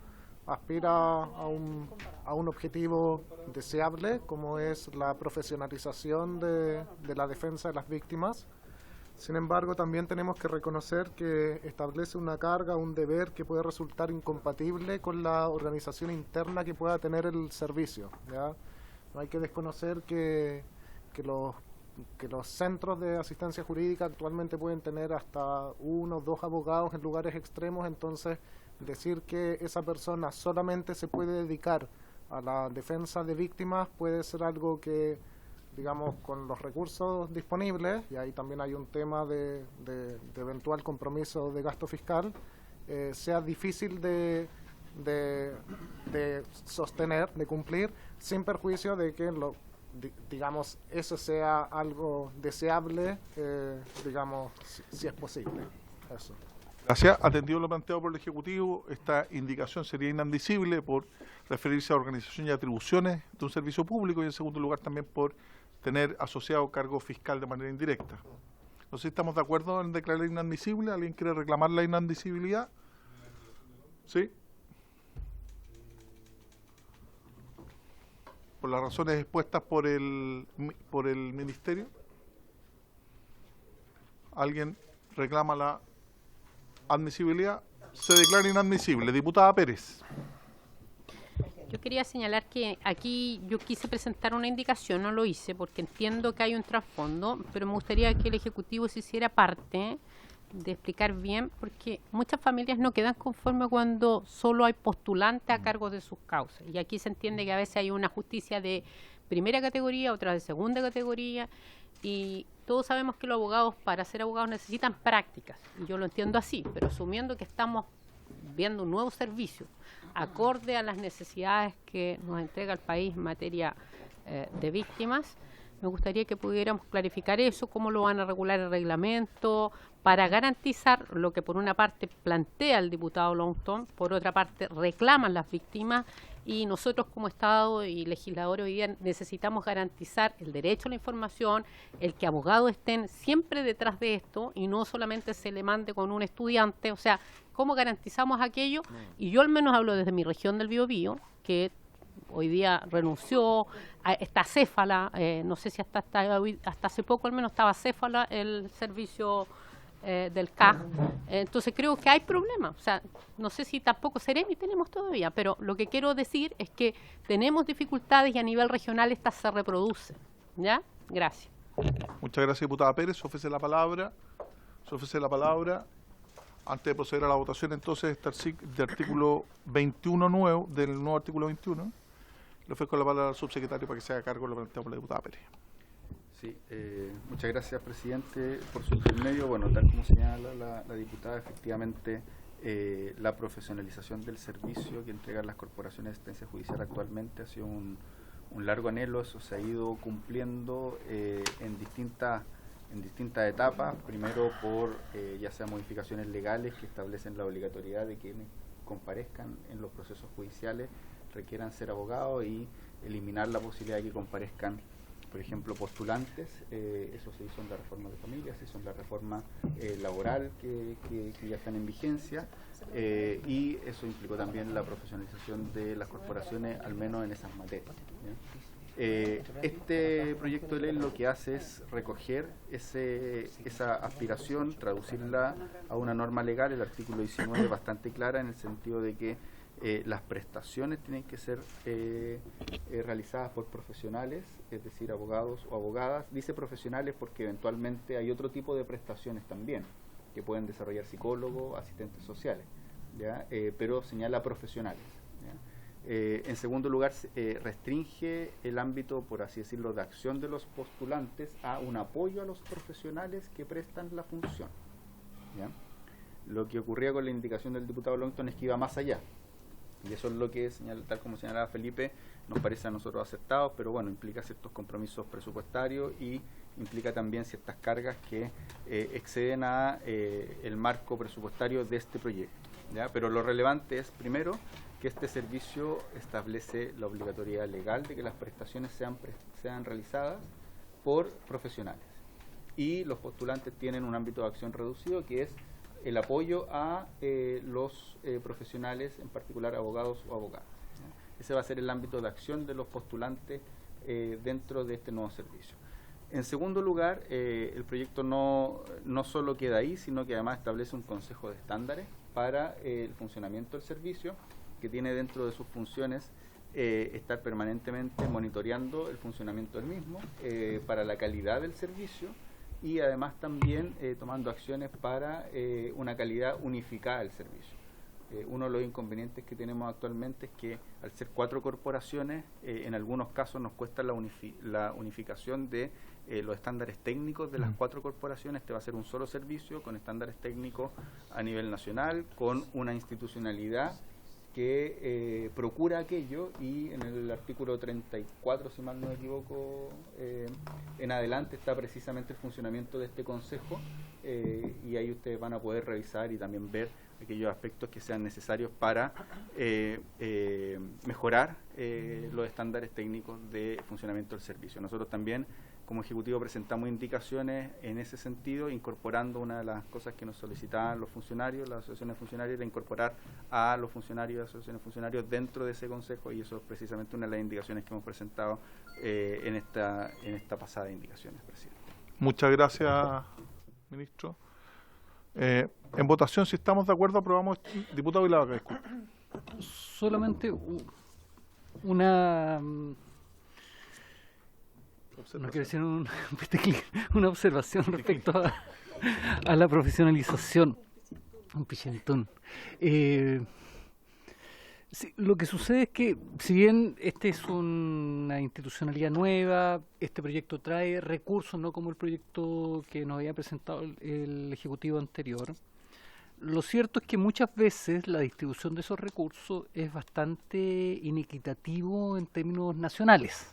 aspira a un objetivo deseable, como es la profesionalización de la defensa de las víctimas. Sin embargo, también tenemos que reconocer que establece una carga, un deber que puede resultar incompatible con la organización interna que pueda tener el servicio, ¿ya? No hay que desconocer que los centros de asistencia jurídica actualmente pueden tener hasta 1 o 2 abogados en lugares extremos, entonces decir que esa persona solamente se puede dedicar a la defensa de víctimas puede ser algo que, digamos, con los recursos disponibles, y ahí también hay un tema de eventual compromiso de gasto fiscal, sea difícil de sostener, de cumplir, sin perjuicio de que digamos, eso sea algo deseable, digamos, si es posible. Eso. Gracias. Atendido lo planteado por el Ejecutivo, esta indicación sería inadmisible por referirse a organización y atribuciones de un servicio público y en segundo lugar también por tener asociado cargo fiscal de manera indirecta. No sé si estamos de acuerdo en declarar inadmisible. ¿Alguien quiere reclamar la inadmisibilidad? ¿Sí? Por las razones expuestas por el Ministerio. ¿Alguien reclama la admisibilidad? Se declara inadmisible. Diputada Pérez. Yo quería señalar que aquí yo quise presentar una indicación, no lo hice porque entiendo que hay un trasfondo, pero me gustaría que el Ejecutivo se hiciera parte de explicar bien, porque muchas familias no quedan conformes cuando solo hay postulantes a cargo de sus causas. Y aquí se entiende que a veces hay una justicia de primera categoría, otra de segunda categoría, y todos sabemos que los abogados, para ser abogados, necesitan prácticas. Y yo lo entiendo así, pero asumiendo que estamos viendo un nuevo servicio acorde a las necesidades que nos entrega el país en materia de víctimas, me gustaría que pudiéramos clarificar eso, cómo lo van a regular el reglamento, para garantizar lo que por una parte plantea el diputado Longton, por otra parte reclaman las víctimas, y nosotros como Estado y legisladores hoy día necesitamos garantizar el derecho a la información, el que abogados estén siempre detrás de esto y no solamente se le mande con un estudiante, o sea, ¿cómo garantizamos aquello? Y yo al menos hablo desde mi región del Biobío, que hoy día renunció, está Céfala, no sé si hasta hace poco al menos estaba Céfala el servicio del CAG. Entonces creo que hay problemas. O sea, no sé si tampoco Seremi tenemos todavía, pero lo que quiero decir es que tenemos dificultades y a nivel regional estas se reproducen. ¿Ya? Gracias. Muchas gracias, diputada Pérez. Se ofrece la palabra. Antes de proceder a la votación, entonces, de artículo 21 nuevo, del nuevo artículo 21, le ofrezco la palabra al subsecretario para que se haga cargo de lo planteado por la diputada Pérez. Sí, muchas gracias, presidente, por su intermedio. Bueno, tal como señala la diputada, efectivamente, la profesionalización del servicio que entregan las corporaciones de asistencia judicial actualmente ha sido un largo anhelo. Eso se ha ido cumpliendo en distintas etapas, primero por ya sea modificaciones legales que establecen la obligatoriedad de quienes comparezcan en los procesos judiciales requieran ser abogados y eliminar la posibilidad de que comparezcan, por ejemplo, postulantes. Eso se hizo en la reforma de familia, se hizo en la reforma laboral que ya están en vigencia, y eso implicó también la profesionalización de las corporaciones, al menos en esas materias, ¿ya? Este proyecto de ley lo que hace es recoger esa aspiración, traducirla a una norma legal. El artículo 19 es bastante clara en el sentido de que las prestaciones tienen que ser realizadas por profesionales, es decir, abogados o abogadas. Dice profesionales porque eventualmente hay otro tipo de prestaciones también que pueden desarrollar psicólogos, asistentes sociales, ¿ya? Pero señala profesionales, ¿ya? En segundo lugar, restringe el ámbito, por así decirlo, de acción de los postulantes a un apoyo a los profesionales que prestan la función, ¿ya? Lo que ocurría con la indicación del diputado Longton es que iba más allá, y eso es lo que, tal como señalaba Felipe, nos parece a nosotros acertado, pero bueno, implica ciertos compromisos presupuestarios y implica también ciertas cargas que exceden a el marco presupuestario de este proyecto, ¿ya? Pero lo relevante es, primero, que este servicio establece la obligatoriedad legal de que las prestaciones sean realizadas por profesionales, y los postulantes tienen un ámbito de acción reducido, que es el apoyo a los profesionales, en particular abogados o abogadas, ¿ya? Ese va a ser el ámbito de acción de los postulantes dentro de este nuevo servicio. En segundo lugar, el proyecto no solo queda ahí, sino que además establece un consejo de estándares para el funcionamiento del servicio, que tiene dentro de sus funciones estar permanentemente monitoreando el funcionamiento del mismo, para la calidad del servicio, y además también tomando acciones para una calidad unificada del servicio. Uno de los inconvenientes que tenemos actualmente es que al ser 4 corporaciones, en algunos casos nos cuesta la unificación de los estándares técnicos de las 4 corporaciones. Este va a ser un solo servicio con estándares técnicos a nivel nacional, con una institucionalidad que procura aquello, y en el artículo 34, si mal no me equivoco, en adelante está precisamente el funcionamiento de este consejo, y ahí ustedes van a poder revisar y también ver aquellos aspectos que sean necesarios para mejorar los estándares técnicos de funcionamiento del servicio. Nosotros también, como Ejecutivo, presentamos indicaciones en ese sentido, incorporando una de las cosas que nos solicitaban los funcionarios, las asociaciones de funcionarios, era incorporar a los funcionarios y asociaciones de funcionarios dentro de ese consejo, y eso es precisamente una de las indicaciones que hemos presentado en esta pasada de indicaciones, presidente. Muchas gracias, ministro. En votación, si estamos de acuerdo, aprobamos. Diputado Vilavaca, disculpe. Solamente una... No quiero decir una observación respecto a la profesionalización. Un pichentón. Sí, lo que sucede es que, si bien este es una institucionalidad nueva, este proyecto trae recursos, no como el proyecto que nos había presentado el Ejecutivo anterior, lo cierto es que muchas veces la distribución de esos recursos es bastante inequitativo en términos nacionales.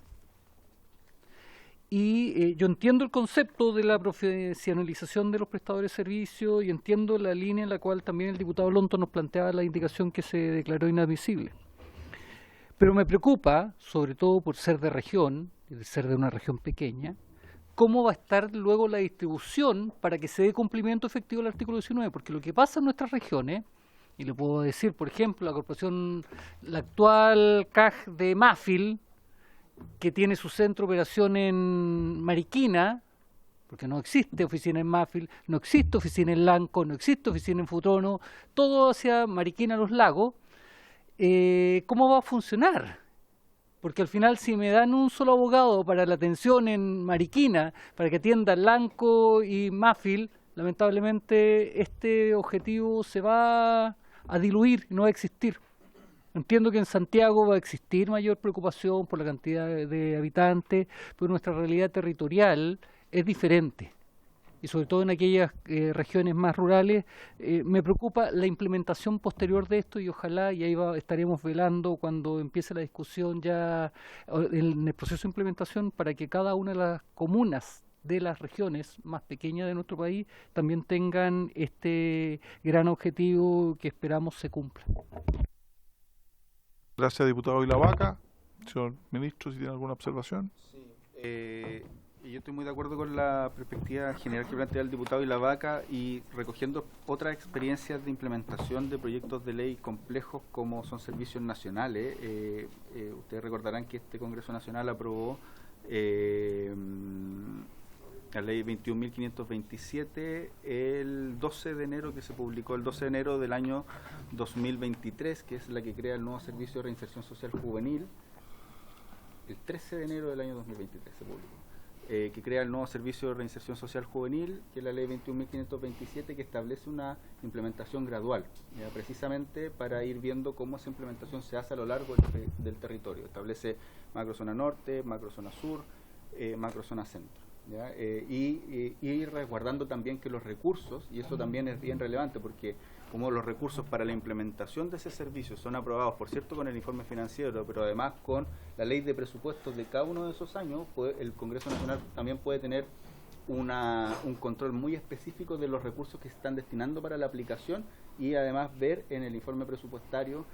Y yo entiendo el concepto de la profesionalización de los prestadores de servicios y entiendo la línea en la cual también el diputado Lonto nos planteaba la indicación que se declaró inadmisible. Pero me preocupa, sobre todo por ser de región, y de ser de una región pequeña, cómo va a estar luego la distribución para que se dé cumplimiento efectivo al artículo 19, porque lo que pasa en nuestras regiones Y le puedo decir, por ejemplo, la actual CAJ de Mafil, que tiene su centro de operación en Mariquina, porque no existe oficina en Mafil, no existe oficina en Lanco, no existe oficina en Futrono, todo hacia Mariquina, Los Lagos. ¿Cómo va a funcionar? Porque al final, si me dan un solo abogado para la atención en Mariquina, para que atienda Lanco y Mafil, lamentablemente este objetivo se va a diluir y no va a existir. Entiendo que en Santiago va a existir mayor preocupación por la cantidad de habitantes, pero nuestra realidad territorial es diferente. Y sobre todo en aquellas regiones más rurales, me preocupa la implementación posterior de esto y ojalá, y ahí estaremos velando cuando empiece la discusión ya en el proceso de implementación, para que cada una de las comunas de las regiones más pequeñas de nuestro país también tengan este gran objetivo que esperamos se cumpla. Gracias, diputado Vilavaca. Señor ministro, si tiene alguna observación. Sí. Yo estoy muy de acuerdo con la perspectiva general que plantea el diputado Vilavaca, y recogiendo otras experiencias de implementación de proyectos de ley complejos como son servicios nacionales. Ustedes recordarán que este Congreso Nacional aprobó la ley 21.527 el 12 de enero, que se publicó el 12 de enero del año 2023, que es la que crea el nuevo Servicio de Reinserción Social Juvenil. El 13 de enero del año 2023 se publicó. Que crea el nuevo Servicio de Reinserción Social Juvenil, que es la ley 21.527, que establece una implementación gradual, precisamente para ir viendo cómo esa implementación se hace a lo largo del territorio. Establece macrozona norte, macrozona sur, macrozona centro. Y ir resguardando también que los recursos, y eso también es bien relevante, porque como los recursos para la implementación de ese servicio son aprobados, por cierto, con el informe financiero, pero además con la ley de presupuestos de cada uno de esos años, pues el Congreso Nacional también puede tener un control muy específico de los recursos que se están destinando para la aplicación, y además ver en el informe presupuestario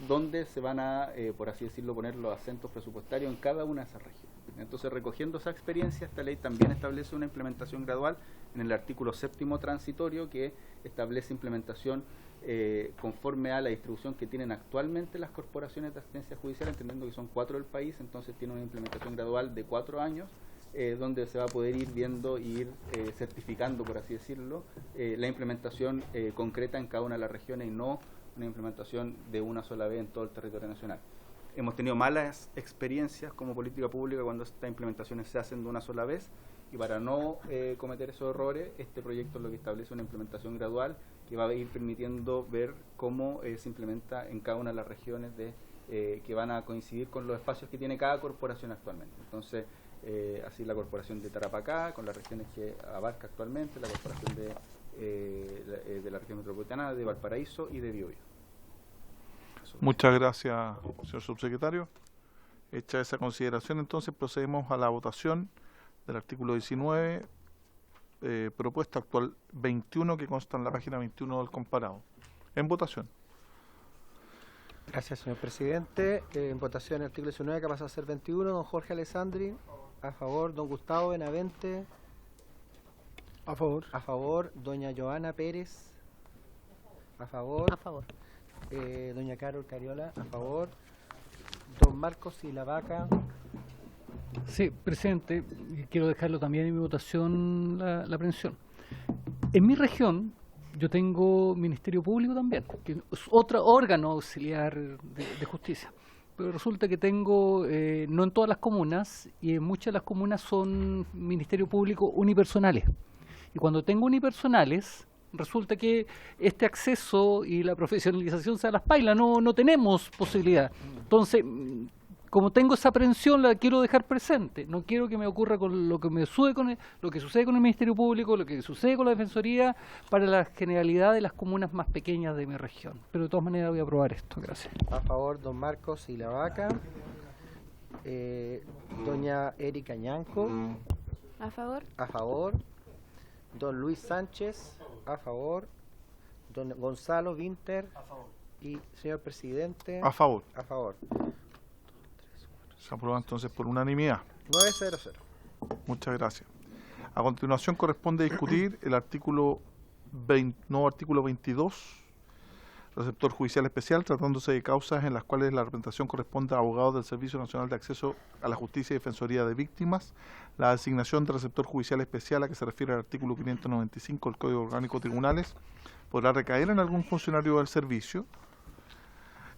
dónde se van a, por así decirlo, poner los acentos presupuestarios en cada una de esas regiones. Entonces, recogiendo esa experiencia, esta ley también establece una implementación gradual en el artículo 7º transitorio, que establece implementación conforme a la distribución que tienen actualmente las corporaciones de asistencia judicial, entendiendo que son 4 del país. Entonces tiene una implementación gradual de 4 años, donde se va a poder ir viendo e ir certificando, por así decirlo, la implementación concreta en cada una de las regiones, y no una implementación de una sola vez en todo el territorio nacional. Hemos tenido malas experiencias como política pública cuando estas implementaciones se hacen de una sola vez, y para no cometer esos errores, este proyecto es lo que establece una implementación gradual que va a ir permitiendo ver cómo se implementa en cada una de las regiones que van a coincidir con los espacios que tiene cada corporación actualmente. Entonces, así la corporación de Tarapacá, con las regiones que abarca actualmente, la corporación de la región metropolitana, de Valparaíso y de Biobío. Muchas gracias, señor subsecretario. Hecha esa consideración, entonces procedemos a la votación del artículo 19, propuesta actual 21, que consta en la página 21 del comparado. En votación. Gracias, señor presidente. En votación el artículo 19, que pasa a ser 21. Don Jorge Alessandri, a favor. Don Gustavo Benavente, A favor. a favor. Doña Joana Pérez, a favor. A favor. Doña Carol Cariola, a favor. Don Marcos Vilavaca. Sí, presidente, quiero dejarlo también en mi votación la aprehensión. En mi región yo tengo Ministerio Público también, que es otro órgano auxiliar de justicia. Pero resulta que tengo, no en todas las comunas, y en muchas de las comunas son Ministerio Público unipersonales. Y cuando tengo unipersonales, resulta que este acceso y la profesionalización se las paila, no tenemos posibilidad. Entonces, como tengo esa aprehensión, la quiero dejar presente. No quiero que me ocurra con lo que sucede con el Ministerio Público, lo que sucede con la Defensoría, para la generalidad de las comunas más pequeñas de mi región. Pero de todas maneras voy a aprobar esto. Gracias. A favor, don Marcos Vilavaca. Doña Erika Ñanco. ¿A favor? A favor. Don Luis Sánchez, a favor. Don Gonzalo Winter. A favor. Y señor presidente. A favor. A favor. Se aprueba entonces por unanimidad. 900. Muchas gracias. A continuación corresponde discutir el artículo nuevo artículo 22, receptor judicial especial, tratándose de causas en las cuales la representación corresponde a abogados del Servicio Nacional de Acceso a la Justicia y Defensoría de Víctimas. La designación de receptor judicial especial a que se refiere el artículo 595 del Código Orgánico de Tribunales podrá recaer en algún funcionario del servicio,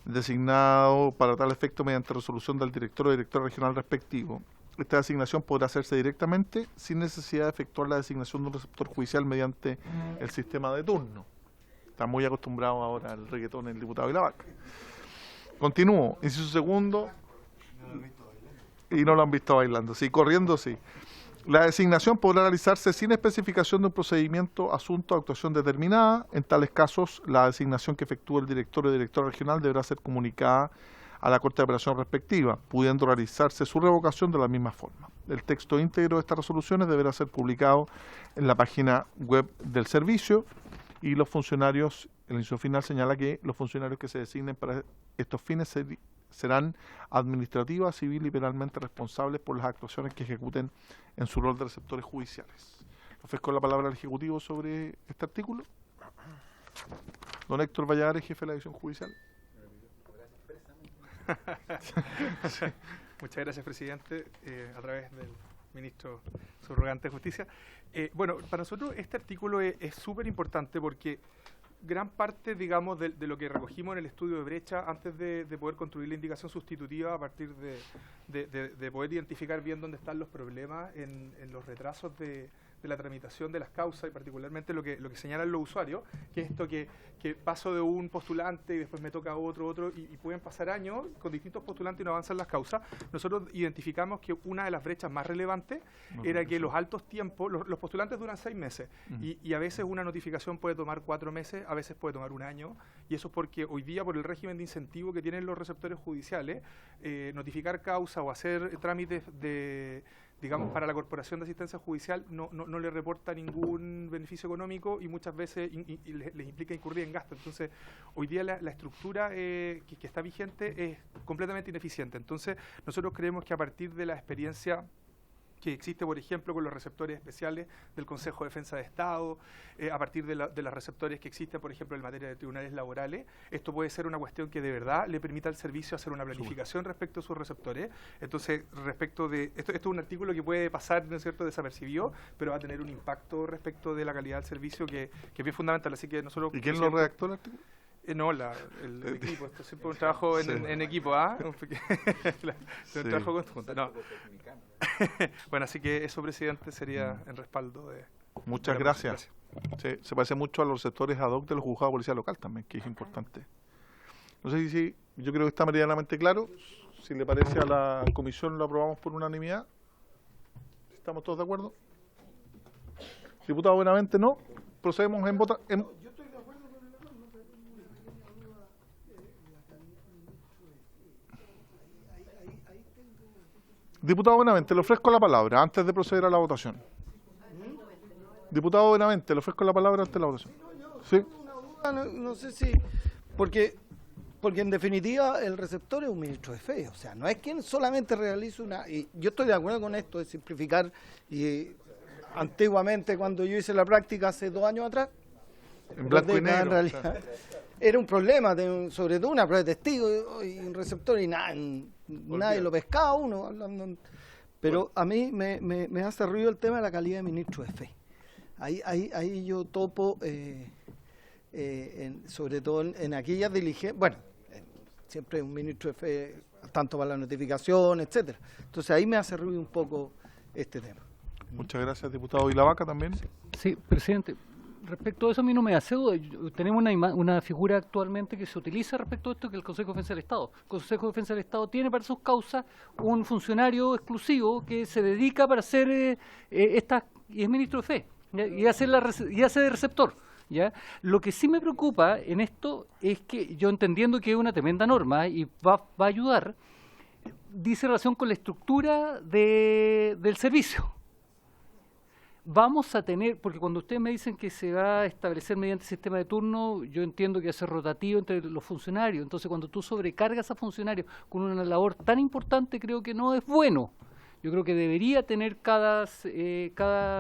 designado para tal efecto mediante resolución del director o directora regional respectivo. Esta designación podrá hacerse directamente sin necesidad de efectuar la designación de un receptor judicial mediante el sistema de turno. Está muy acostumbrado ahora al reggaetón el diputado y la vaca. Continúo. Inciso segundo. Y no lo han visto bailando. Sí, corriendo sí. La designación podrá realizarse sin especificación de un procedimiento, asunto o actuación determinada. En tales casos, la designación que efectúe el director o directora regional deberá ser comunicada a la Corte de Apelación respectiva, pudiendo realizarse su revocación de la misma forma. El texto íntegro de estas resoluciones deberá ser publicado en la página web del servicio. Y los funcionarios, el inciso final señala que los funcionarios que se designen para estos fines serán administrativa, civil y penalmente responsables por las actuaciones que ejecuten en su rol de receptores judiciales. Ofrezco la palabra al Ejecutivo sobre este artículo. Don Héctor Valladares, jefe de la División Judicial. Muchas gracias, presidente, a través del ministro subrogante de Justicia. Bueno, para nosotros este artículo es súper importante porque gran parte, digamos, de lo que recogimos en el estudio de brecha antes de poder construir la indicación sustitutiva a partir de poder identificar bien dónde están los problemas en los retrasos de la tramitación de las causas y particularmente lo que señalan los usuarios, que es esto que paso de un postulante y después me toca otro y pueden pasar años con distintos postulantes y no avanzan las causas. Nosotros identificamos que una de las brechas más relevantes era que los altos tiempos, los postulantes duran 6 meses y a veces una notificación puede tomar 4 meses, a veces puede tomar 1 año, y eso es porque hoy día por el régimen de incentivo que tienen los receptores judiciales, notificar causa o hacer trámites digamos, para la Corporación de Asistencia Judicial no le reporta ningún beneficio económico y muchas veces les implica incurrir en gastos. Entonces, hoy día la estructura que está vigente es completamente ineficiente. Entonces, nosotros creemos que a partir de la experiencia que existe, por ejemplo, con los receptores especiales del Consejo de Defensa de Estado, a partir de los receptores que existen, por ejemplo, en materia de tribunales laborales, esto puede ser una cuestión que de verdad le permita al servicio hacer una planificación respecto a sus receptores. Entonces, respecto de esto es un artículo que puede pasar, ¿no es cierto?, desapercibido, pero va a tener un impacto respecto de la calidad del servicio que es bien fundamental. Así que nosotros... ¿Y quién lo redactó el artículo? No, el equipo. Esto es siempre un trabajo en equipo, ¿ah? Un trabajo conjunto. No. Bueno, así que eso, presidente, sería en respaldo de... Muchas gracias. Sí, se parece mucho a los receptores ad hoc de los juzgados de policía local también, que es importante. No sé si yo creo que está meridianamente claro. Si le parece a la comisión, lo aprobamos por unanimidad. ¿Estamos todos de acuerdo? Diputado Benavente, no. Procedemos en votación. Diputado Benavente, le ofrezco la palabra antes de proceder a la votación. Diputado Benavente, le ofrezco la palabra antes de la votación. ¿Sí? No sé si... Porque en definitiva el receptor es un ministro de fe, o sea, no es quien solamente realiza una... Y yo estoy de acuerdo con esto de simplificar, y antiguamente cuando yo hice la práctica hace 2 años atrás, en blanco y negro, en realidad, era un problema, sobre todo una prueba de testigo y un receptor y nadie lo pescaba uno hablando. Pero a mí me hace ruido el tema de la calidad de ministro de fe. Ahí yo topo, sobre todo en aquellas diligencias, bueno, siempre un ministro de fe, tanto para la notificación, etcétera. Entonces ahí me hace ruido un poco este tema. Muchas gracias, diputado. ¿Y la vaca también? Sí, presidente. Respecto a eso, a mí no me hace duda. Tenemos una figura actualmente que se utiliza respecto a esto, que es el Consejo de Defensa del Estado. El Consejo de Defensa del Estado tiene para sus causas un funcionario exclusivo que se dedica para hacer y es ministro de fe, ¿ya? Y hace de receptor, ¿ya? Lo que sí me preocupa en esto es que yo entendiendo que es una tremenda norma y va a ayudar, dice relación con la estructura del servicio. Vamos a tener, porque cuando ustedes me dicen que se va a establecer mediante sistema de turno, yo entiendo que va a ser rotativo entre los funcionarios. Entonces, cuando tú sobrecargas a funcionarios con una labor tan importante, creo que no es bueno. Yo creo que debería tener cada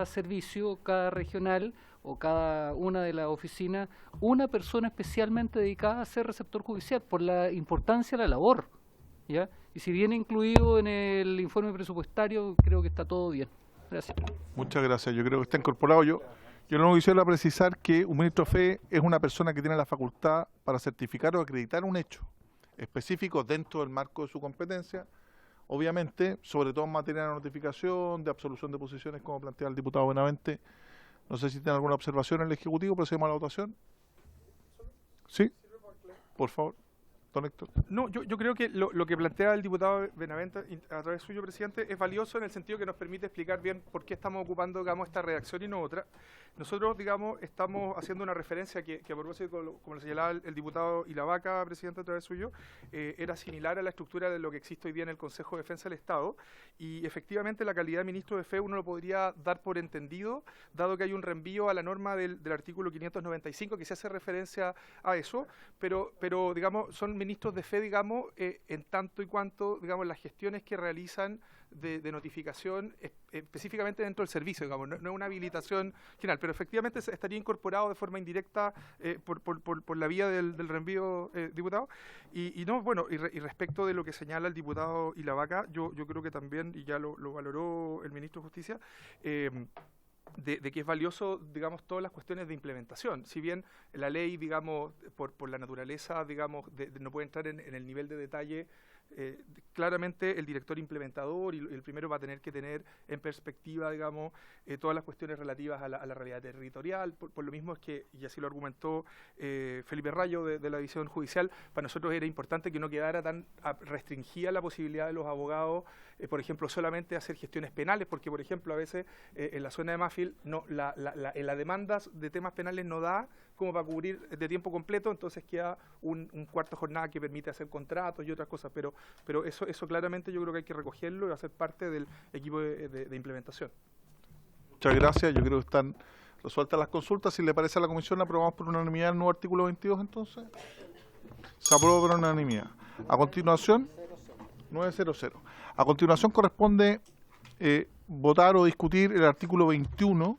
servicio, cada regional o cada una de las oficinas, una persona especialmente dedicada a ser receptor judicial, por la importancia de la labor, ¿ya? Y si viene incluido en el informe presupuestario, creo que está todo bien. Gracias. Muchas gracias. Yo creo que está incorporado. Yo no quisiera precisar que un ministro de fe es una persona que tiene la facultad para certificar o acreditar un hecho específico dentro del marco de su competencia, obviamente, sobre todo en materia de notificación, de absolución de posiciones, como plantea el diputado Benavente. No sé si tiene alguna observación en el Ejecutivo, procedemos a la votación. ¿Sí? Por favor, don Héctor. No, yo creo que lo que plantea el diputado Benavente a través suyo, presidente, es valioso en el sentido que nos permite explicar bien por qué estamos ocupando, digamos, esta redacción y no otra. Nosotros, digamos, estamos haciendo una referencia que a propósito, como lo señalaba el diputado Ilavaca, presidente, a través suyo, era similar a la estructura de lo que existe hoy día en el Consejo de Defensa del Estado, y efectivamente la calidad de ministro de fe uno lo podría dar por entendido, dado que hay un reenvío a la norma del artículo 595 que se hace referencia a eso, pero digamos, son ministros de fe, digamos, en tanto y cuanto, digamos, las gestiones que realizan de notificación específicamente dentro del servicio, digamos, no es una habilitación general, pero efectivamente estaría incorporado de forma indirecta por la vía del reenvío, diputado. Y no, bueno, y respecto de lo que señala el diputado Ilavaca, yo creo que también, y ya lo valoró el ministro de Justicia, de que es valioso, digamos, todas las cuestiones de implementación. Si bien la ley, digamos, por la naturaleza, digamos, no puede entrar en el nivel de detalle, claramente el director implementador y el primero va a tener que tener en perspectiva, digamos, todas las cuestiones relativas a la realidad territorial. Por lo mismo es que, y así lo argumentó Felipe Rayo de la División Judicial, para nosotros era importante que no quedara tan restringida la posibilidad de los abogados, por ejemplo, solamente hacer gestiones penales, porque, por ejemplo, a veces en la zona de Mafil la demanda de temas penales no da como para cubrir de tiempo completo, entonces queda un cuarto jornada que permite hacer contratos y otras cosas, pero eso claramente yo creo que hay que recogerlo y va a ser parte del equipo de implementación. Muchas gracias. Yo creo que están resueltas las consultas. Si le parece a la comisión, aprobamos por unanimidad el nuevo artículo 22, entonces. Se aprueba por unanimidad. A continuación, 900. A continuación corresponde votar o discutir el artículo 21,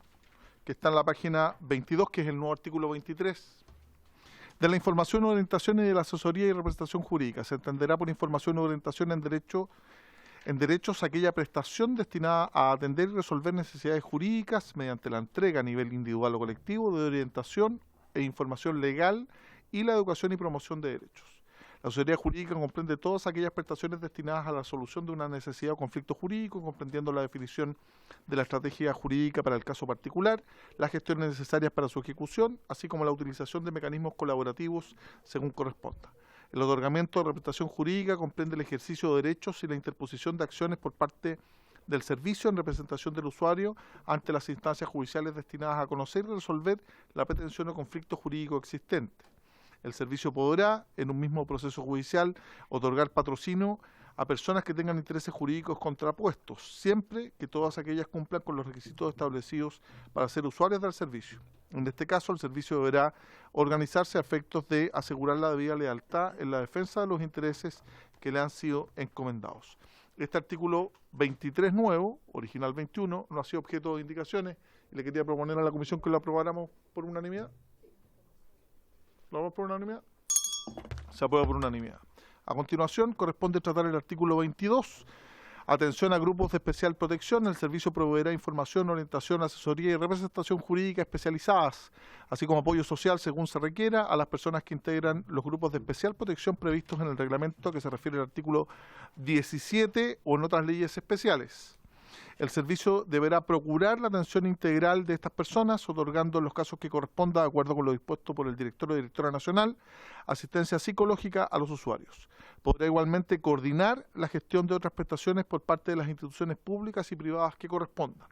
que está en la página 22, que es el nuevo artículo 23. De la información, orientación y de la asesoría y representación jurídica. Se entenderá por información o orientación en derechos aquella prestación destinada a atender y resolver necesidades jurídicas mediante la entrega a nivel individual o colectivo de orientación e información legal y la educación y promoción de derechos. La asesoría jurídica comprende todas aquellas prestaciones destinadas a la solución de una necesidad o conflicto jurídico, comprendiendo la definición de la estrategia jurídica para el caso particular, las gestiones necesarias para su ejecución, así como la utilización de mecanismos colaborativos según corresponda. El otorgamiento de representación jurídica comprende el ejercicio de derechos y la interposición de acciones por parte del servicio en representación del usuario ante las instancias judiciales destinadas a conocer y resolver la pretensión o conflicto jurídico existente. El servicio podrá, en un mismo proceso judicial, otorgar patrocinio a personas que tengan intereses jurídicos contrapuestos, siempre que todas aquellas cumplan con los requisitos establecidos para ser usuarias del servicio. En este caso, el servicio deberá organizarse a efectos de asegurar la debida lealtad en la defensa de los intereses que le han sido encomendados. Este artículo 23 nuevo, original 21, no ha sido objeto de indicaciones y le quería proponer a la comisión que lo aprobáramos por unanimidad. ¿Lo vamos por unanimidad? Se aprueba por unanimidad. A continuación, corresponde tratar el artículo 22. Atención a grupos de especial protección. El servicio proveerá información, orientación, asesoría y representación jurídica especializadas, así como apoyo social según se requiera a las personas que integran los grupos de especial protección previstos en el reglamento que se refiere al artículo 17 o en otras leyes especiales. El servicio deberá procurar la atención integral de estas personas, otorgando en los casos que corresponda, de acuerdo con lo dispuesto por el director o directora nacional, asistencia psicológica a los usuarios. Podrá igualmente coordinar la gestión de otras prestaciones por parte de las instituciones públicas y privadas que correspondan.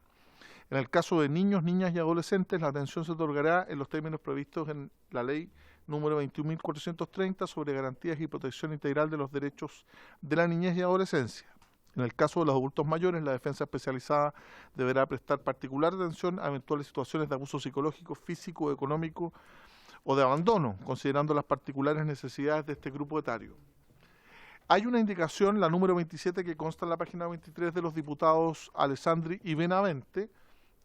En el caso de niños, niñas y adolescentes, la atención se otorgará en los términos previstos en la ley número 21.430 sobre garantías y protección integral de los derechos de la niñez y adolescencia. En el caso de los adultos mayores, la defensa especializada deberá prestar particular atención a eventuales situaciones de abuso psicológico, físico, económico o de abandono, considerando las particulares necesidades de este grupo etario. Hay una indicación, la número 27, que consta en la página 23 de los diputados Alessandri y Benavente,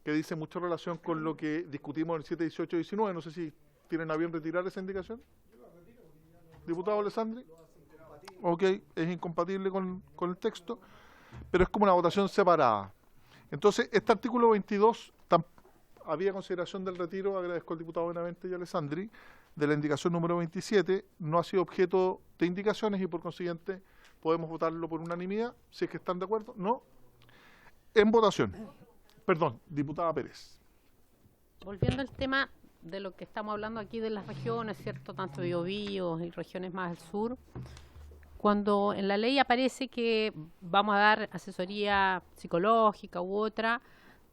que dice mucha relación con lo que discutimos en el 7, 18 y 19. No sé si tienen a bien retirar esa indicación. Diputado Alessandri. Ok, es incompatible con el texto, pero es como una votación separada. Entonces, este artículo 22, había consideración del retiro, agradezco al diputado Benavente y Alessandri, de la indicación número 27, no ha sido objeto de indicaciones y por consiguiente podemos votarlo por unanimidad, si es que están de acuerdo. No. En votación. Perdón, diputada Pérez. Volviendo al tema de lo que estamos hablando aquí de las regiones, ¿cierto? Tanto Biobío y regiones más al sur. Cuando en la ley aparece que vamos a dar asesoría psicológica u otra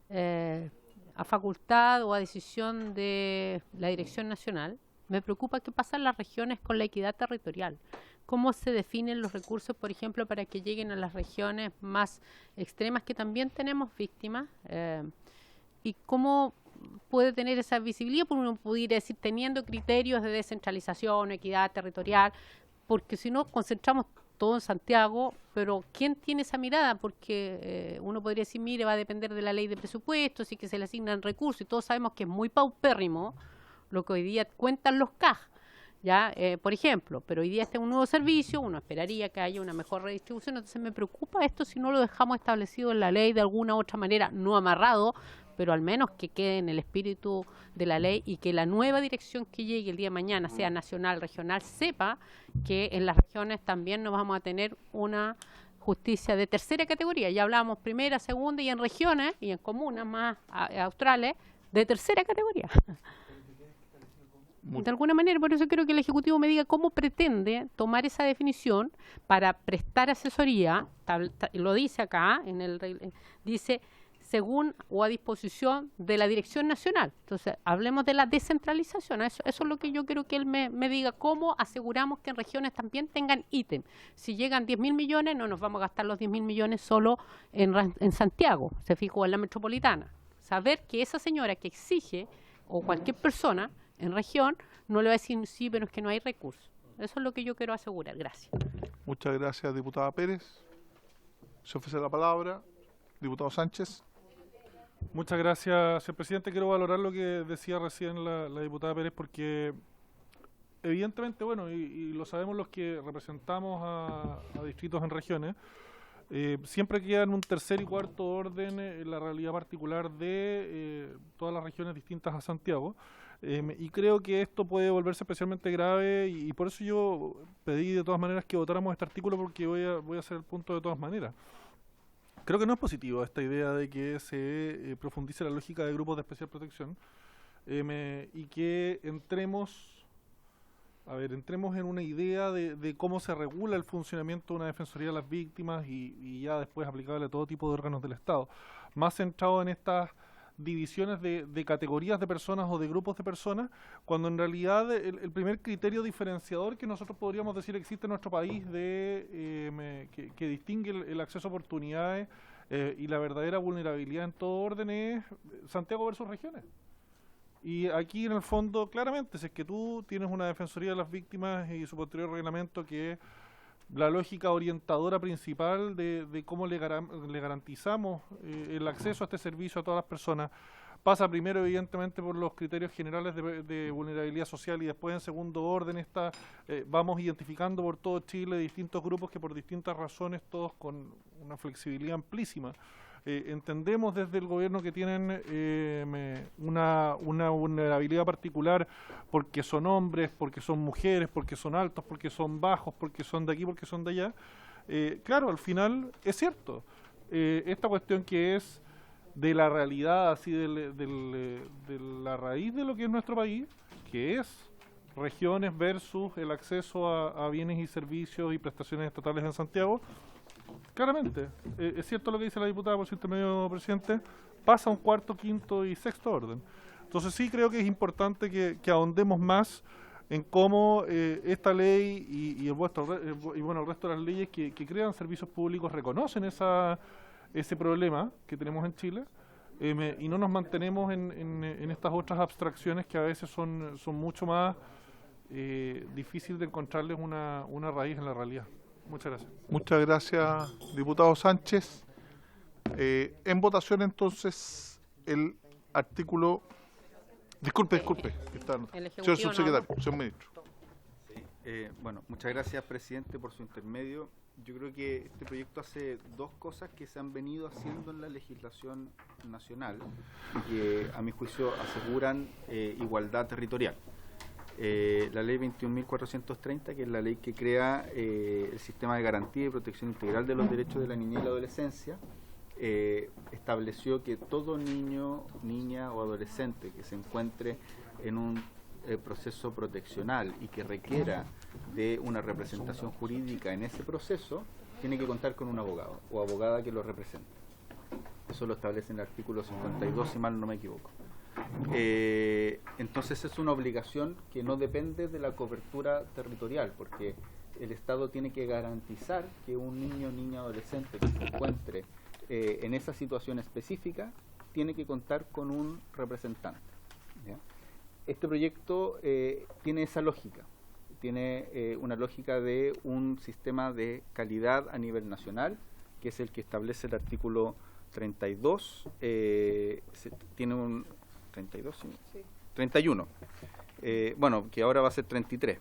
a facultad o a decisión de la Dirección Nacional, me preocupa qué pasa en las regiones con la equidad territorial. ¿Cómo se definen los recursos, por ejemplo, para que lleguen a las regiones más extremas que también tenemos víctimas? ¿Y cómo puede tener esa visibilidad? Porque uno pudiera decir, teniendo criterios de descentralización, equidad territorial, porque si no concentramos todo en Santiago, pero ¿quién tiene esa mirada? Porque uno podría decir, mire, va a depender de la ley de presupuestos y que se le asignan recursos, y todos sabemos que es muy paupérrimo lo que hoy día cuentan los CAG, ¿ya? Por ejemplo, pero hoy día está un nuevo servicio, uno esperaría que haya una mejor redistribución, entonces me preocupa esto si no lo dejamos establecido en la ley de alguna u otra manera, no amarrado, pero al menos que quede en el espíritu de la ley y que la nueva dirección que llegue el día de mañana, sea nacional, regional, sepa que en las regiones también no vamos a tener una justicia de tercera categoría. Ya hablábamos primera, segunda y en regiones y en comunas más australes de tercera categoría. De alguna manera, por eso quiero que el Ejecutivo me diga cómo pretende tomar esa definición para prestar asesoría, lo dice acá, dice según o a disposición de la Dirección Nacional. Entonces, hablemos de la descentralización. Eso es lo que yo quiero que él me diga, cómo aseguramos que en regiones también tengan ítem. Si llegan 10.000 millones, no nos vamos a gastar los 10.000 millones solo en Santiago, se fijó en la metropolitana. Saber que esa señora que exige, o cualquier persona en región, no le va a decir, sí, pero es que no hay recursos. Eso es lo que yo quiero asegurar. Gracias. Muchas gracias, diputada Pérez. Se ofrece la palabra. Diputado Sánchez. Muchas gracias, señor presidente. Quiero valorar lo que decía recién la diputada Pérez, porque evidentemente, bueno, y lo sabemos los que representamos a distritos en regiones, siempre queda en un tercer y cuarto orden la realidad particular de todas las regiones distintas a Santiago. Y creo que esto puede volverse especialmente grave y por eso yo pedí de todas maneras que votáramos este artículo, porque voy a hacer el punto de todas maneras. Creo que no es positivo esta idea de que se profundice la lógica de grupos de especial protección y que entremos en una idea de cómo se regula el funcionamiento de una defensoría de las víctimas y ya después aplicable a todo tipo de órganos del Estado, más centrado en estas divisiones de categorías de personas o de grupos de personas, cuando en realidad el primer criterio diferenciador que nosotros podríamos decir existe en nuestro país que distingue el acceso a oportunidades y la verdadera vulnerabilidad en todo orden es Santiago versus regiones. Y aquí en el fondo, claramente, si es que tú tienes una defensoría de las víctimas y su posterior reglamento que es la lógica orientadora principal de cómo le garantizamos el acceso a este servicio a todas las personas, pasa primero evidentemente por los criterios generales de vulnerabilidad social y después en segundo orden vamos identificando por todo Chile distintos grupos que por distintas razones, todos con una flexibilidad amplísima, entendemos desde el gobierno que tienen una vulnerabilidad particular porque son hombres, porque son mujeres, porque son altos, porque son bajos, porque son de aquí, porque son de allá. Claro, al final es cierto. Esta cuestión que es de la realidad, así de la raíz de lo que es nuestro país, que es regiones versus el acceso a bienes y servicios y prestaciones estatales en Santiago. Claramente, es cierto lo que dice la diputada, por su intermedio, presidente, pasa a un cuarto, quinto y sexto orden. Entonces sí creo que es importante que ahondemos más en cómo esta ley y el resto de las leyes que crean servicios públicos reconocen ese problema que tenemos en Chile y no nos mantenemos en estas otras abstracciones que a veces son mucho más difíciles de encontrarles una raíz en la realidad. Muchas gracias. Muchas gracias, diputado Sánchez. En votación entonces el artículo... Disculpe, señor subsecretario, señor ministro. Bueno, muchas gracias, presidente, por su intermedio. Yo creo que este proyecto hace dos cosas que se han venido haciendo en la legislación nacional y que, a mi juicio, aseguran igualdad territorial. La ley 21.430, que es la ley que crea el sistema de garantía y protección integral de los derechos de la niñez y la adolescencia, estableció que todo niño, niña o adolescente que se encuentre en un proceso proteccional y que requiera de una representación jurídica en ese proceso, tiene que contar con un abogado o abogada que lo represente. Eso lo establece en el artículo 52, si mal no me equivoco. Entonces es una obligación que no depende de la cobertura territorial, porque el Estado tiene que garantizar que un niño, niña, adolescente que se encuentre en esa situación específica tiene que contar con un representante, ¿ya? Este proyecto tiene esa lógica, tiene una lógica de un sistema de calidad a nivel nacional, que es el que establece el artículo 32, tiene un 32, sí. 31, bueno, que ahora va a ser 33,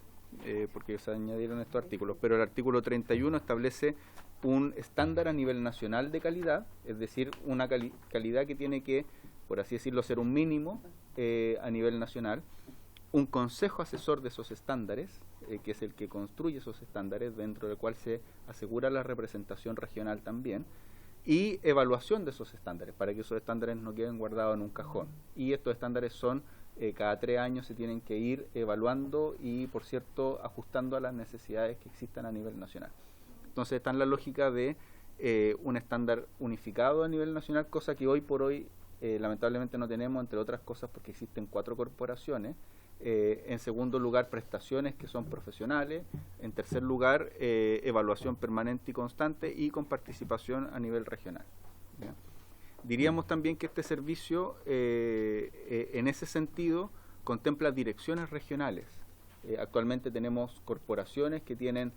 porque se añadieron estos artículos, pero el artículo 31 establece un estándar a nivel nacional de calidad, es decir, una calidad que tiene que, por así decirlo, ser un mínimo a nivel nacional, un consejo asesor de esos estándares, que es el que construye esos estándares, dentro del cual se asegura la representación regional también, y evaluación de esos estándares, para que esos estándares no queden guardados en un cajón. Y estos estándares son, cada 3 años se tienen que ir evaluando y, por cierto, ajustando a las necesidades que existan a nivel nacional. Entonces está en la lógica de un estándar unificado a nivel nacional, cosa que hoy por hoy lamentablemente no tenemos, entre otras cosas porque existen 4 corporaciones. En segundo lugar, prestaciones que son profesionales. En tercer lugar, evaluación permanente y constante y con participación a nivel regional, ¿ya? Diríamos también que este servicio, en ese sentido, contempla direcciones regionales. Actualmente tenemos corporaciones que tienen,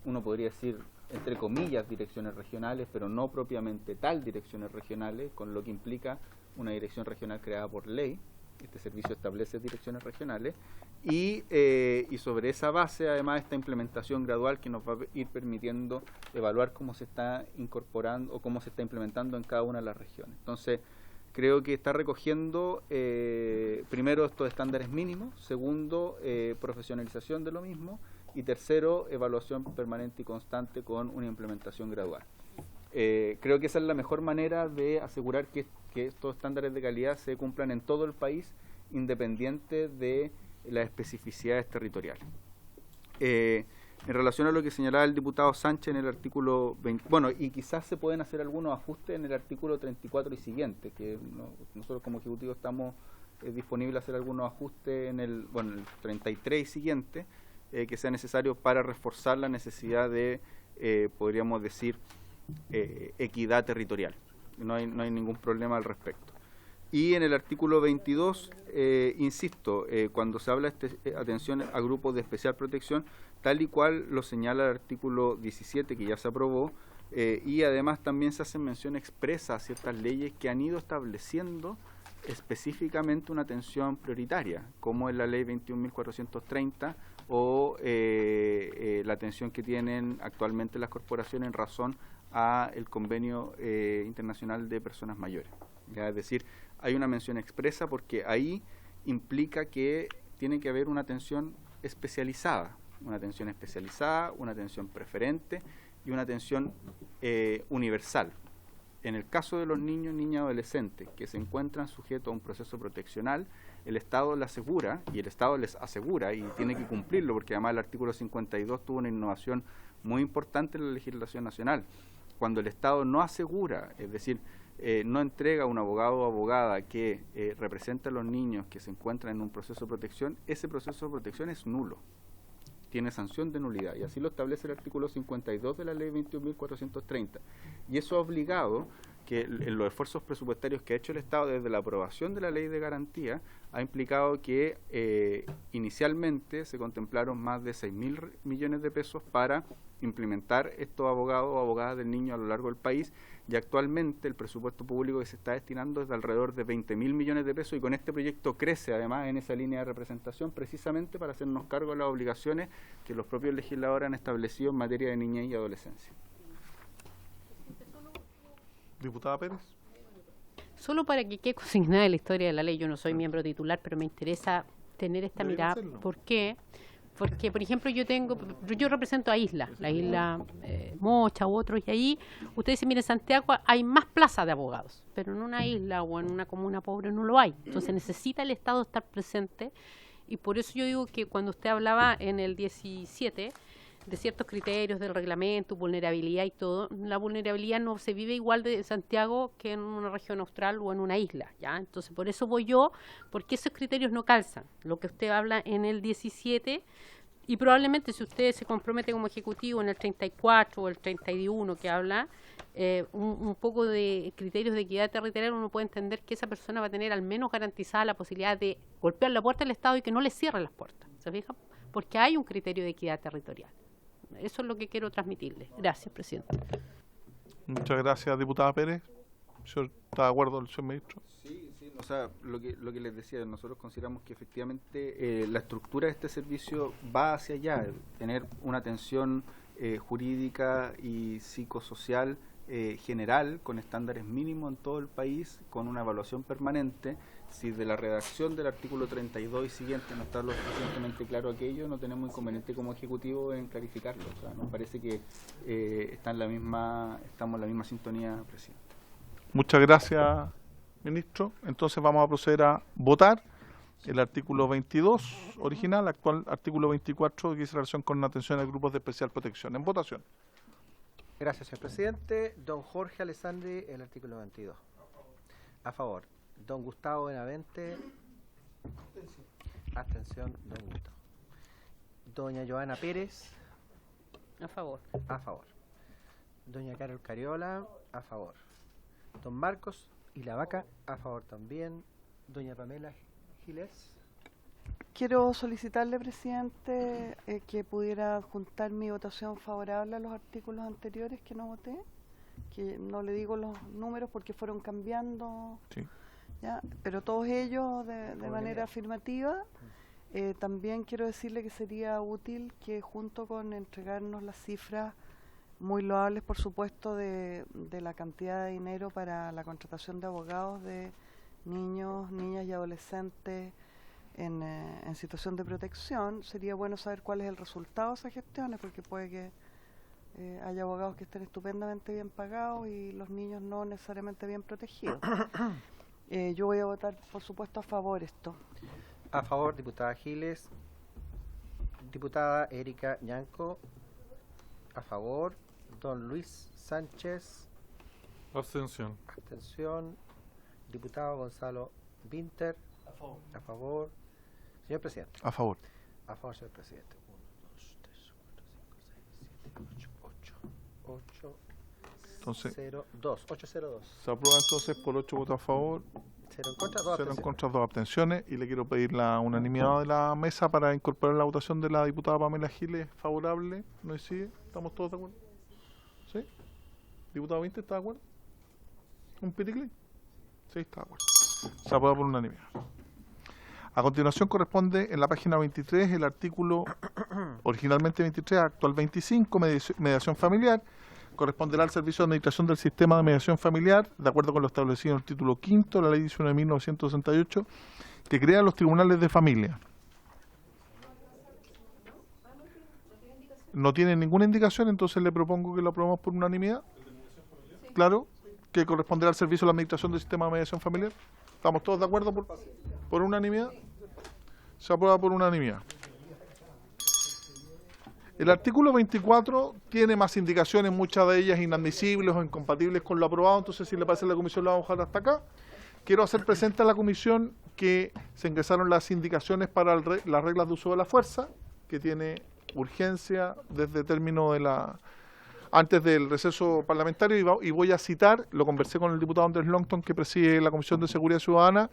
uno podría decir, entre comillas, direcciones regionales, pero no propiamente tal direcciones regionales, con lo que implica una dirección regional creada por ley. Este servicio establece direcciones regionales y sobre esa base, además, esta implementación gradual que nos va a ir permitiendo evaluar cómo se está incorporando o cómo se está implementando en cada una de las regiones. Entonces, creo que está recogiendo, primero, estos estándares mínimos, segundo, profesionalización de lo mismo, y tercero, evaluación permanente y constante con una implementación gradual. Creo que esa es la mejor manera de asegurar que estos estándares de calidad se cumplan en todo el país, independiente de las especificidades territoriales. En relación a lo que señalaba el diputado Sánchez en el artículo 20, bueno, y quizás se pueden hacer algunos ajustes en el artículo 34 y siguiente, que nosotros como Ejecutivo estamos disponibles a hacer algunos ajustes en el 33 y siguiente, que sea necesario para reforzar la necesidad de, podríamos decir, equidad territorial. No hay ningún problema al respecto. Y en el artículo 22, insisto, cuando se habla de atención a grupos de especial protección, tal y cual lo señala el artículo 17, que ya se aprobó, y además también se hace mención expresa a ciertas leyes que han ido estableciendo específicamente una atención prioritaria, como es la ley 21.430 o la atención que tienen actualmente las corporaciones en razón a el convenio internacional de personas mayores, ¿ya? Es decir, hay una mención expresa porque ahí implica que tiene que haber una atención especializada, una atención preferente y una atención universal. En el caso de los niños, niñas, adolescentes que se encuentran sujetos a un proceso proteccional, el Estado les asegura, y el Estado les asegura, y tiene que cumplirlo, porque además el artículo 52 tuvo una innovación muy importante en la legislación nacional. Cuando el Estado no asegura, es decir, no entrega a un abogado o abogada que represente a los niños que se encuentran en un proceso de protección, ese proceso de protección es nulo. tiene sanción de nulidad, y así lo establece el artículo 52 de la ley 21.430. Y eso ha obligado que en los esfuerzos presupuestarios que ha hecho el Estado desde la aprobación de la ley de garantía, ha implicado que inicialmente se contemplaron más de 6.000 millones de pesos para implementar estos abogados o abogadas del niño a lo largo del país, y actualmente el presupuesto público que se está destinando es de alrededor de 20.000 millones de pesos, y con este proyecto crece además en esa línea de representación, precisamente para hacernos cargo de las obligaciones que los propios legisladores han establecido en materia de niñez y adolescencia. Diputada Pérez. Solo para que quede consignada en la historia de la ley, yo no soy miembro titular, pero me interesa tener esta Debería mirada. hacerlo. ¿Por qué? Porque, por ejemplo, yo represento a islas, la isla Mocha u otros, y ahí ustedes dicen, mire, en Santiago hay más plazas de abogados, pero en una isla o en una comuna pobre no lo hay. Entonces necesita el Estado estar presente, y por eso yo digo que cuando usted hablaba en el 17 de ciertos criterios del reglamento, vulnerabilidad y todo, la vulnerabilidad no se vive igual de Santiago que en una región austral o en una isla, ¿ya? Entonces, por eso voy yo, porque esos criterios no calzan. Lo que usted habla en el 17, y probablemente si usted se compromete como ejecutivo en el 34 o el 31 que habla, un poco de criterios de equidad territorial, uno puede entender que esa persona va a tener al menos garantizada la posibilidad de golpear la puerta del Estado y que no le cierren las puertas, ¿se fija? Porque hay un criterio de equidad territorial. Eso es lo que quiero transmitirle. Gracias, presidente. Muchas gracias, diputada Pérez. ¿Está de acuerdo el señor ministro? Sí, o sea, lo que les decía, nosotros consideramos que efectivamente la estructura de este servicio va hacia allá, tener una atención jurídica y psicosocial general, con estándares mínimos en todo el país, con una evaluación permanente. Si de la redacción del artículo 32 y siguiente no está lo suficientemente claro aquello, no tenemos inconveniente como Ejecutivo en clarificarlo. O sea, nos parece que estamos en la misma sintonía, presidente. Muchas gracias, ministro. Entonces vamos a proceder a votar el artículo 22 original, actual artículo 24, que dice relación con la atención a grupos de especial protección. En votación. Gracias, señor presidente. Don Jorge Alessandri, el artículo 22. A favor. Don Gustavo Benavente. Abstención. Don Gustavo. Doña Joana Pérez. A favor. A favor. Doña Carol Cariola. A favor. Don Marcos y la Vaca. A favor también. Doña Pamela Giles. Quiero solicitarle, presidente, que pudiera adjuntar mi votación favorable a los artículos anteriores que no voté, que no le digo los números porque fueron cambiando, sí, ¿ya? Pero todos ellos de manera afirmativa. También quiero decirle que sería útil que junto con entregarnos las cifras muy loables, por supuesto, de la cantidad de dinero para la contratación de abogados de niños, niñas y adolescentes en situación de protección, sería bueno saber cuál es el resultado de esas gestiones, porque puede que haya abogados que estén estupendamente bien pagados y los niños no necesariamente bien protegidos. Yo voy a votar, por supuesto, a favor esto. A favor, diputada Giles. Diputada Erika Ñanco. A favor. Don Luis Sánchez. Abstención. Abstención. Diputado Gonzalo Vinter. A favor. A favor. Señor presidente. A favor. A favor, señor presidente. 1, 2, 3, 4, 5, 6, 7, 8. 8. Entonces, 0, 2. 802. se aprueba entonces por 8 votos a favor, 0 en contra, 2 0 en contra, 2 abstenciones. Y le quiero pedir la unanimidad de la mesa para incorporar la votación de la diputada Pamela Giles favorable. ¿No decide? ¿Estamos todos de acuerdo? ¿Sí? ¿Diputado 20 está de acuerdo? ¿Un piticle? Sí, está de acuerdo. Se aprueba por unanimidad. A continuación corresponde en la página 23 el artículo originalmente 23, actual 25, mediación familiar. Corresponderá al Servicio de Administración del Sistema de Mediación Familiar, de acuerdo con lo establecido en el título 5 de la Ley 19.968, que crea los tribunales de familia. No tiene ninguna indicación, entonces le propongo que lo aprobemos por unanimidad. Claro, que corresponderá al Servicio de la Administración del Sistema de Mediación Familiar. ¿Estamos todos de acuerdo por unanimidad? Se aprueba por unanimidad. El artículo 24 tiene más indicaciones, muchas de ellas inadmisibles o incompatibles con lo aprobado, entonces si le parece a la comisión lo vamos a dejar hasta acá. Quiero hacer presente a la comisión que se ingresaron las indicaciones para las reglas de uso de la fuerza, que tiene urgencia desde término de antes del receso parlamentario y voy a citar, lo conversé con el diputado Andrés Longton, que preside la Comisión de Seguridad Ciudadana,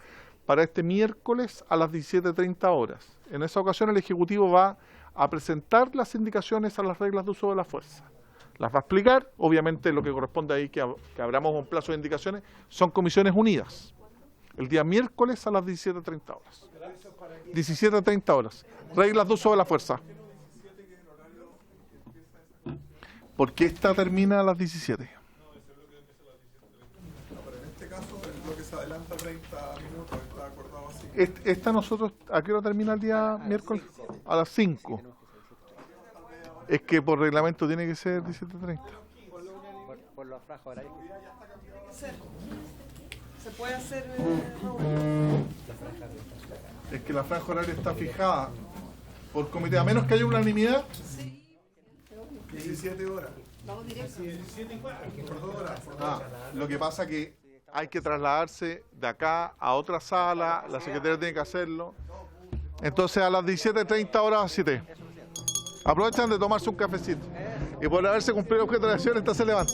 para este miércoles a las 17:30 horas. En esa ocasión el Ejecutivo va a presentar las indicaciones a las reglas de uso de la fuerza. Las va a explicar, obviamente lo que corresponde ahí que abramos un plazo de indicaciones, son comisiones unidas. El día miércoles a las 17:30 horas. 17:30 horas. Reglas de uso de la fuerza. Porque esta termina a las 17. No, pero en este caso es lo que se adelanta 30 minutos, está acordado así. Esta nosotros, ¿a qué hora termina el día miércoles? A las 5. Es que por reglamento tiene que ser 17:30. Por los franja horarios. ¿Se puede hacer, Es que la franja horaria está fijada por comité, a menos que haya unanimidad. 17 horas. Vamos directo. 17 y 4. Por 2 horas. Lo que pasa que hay que trasladarse de acá a otra sala, la secretaria tiene que hacerlo. Entonces a las 17:30 horas 7. Aprovechan de tomarse un cafecito. Y por haberse cumplido el objeto de la acción, esta se levanta.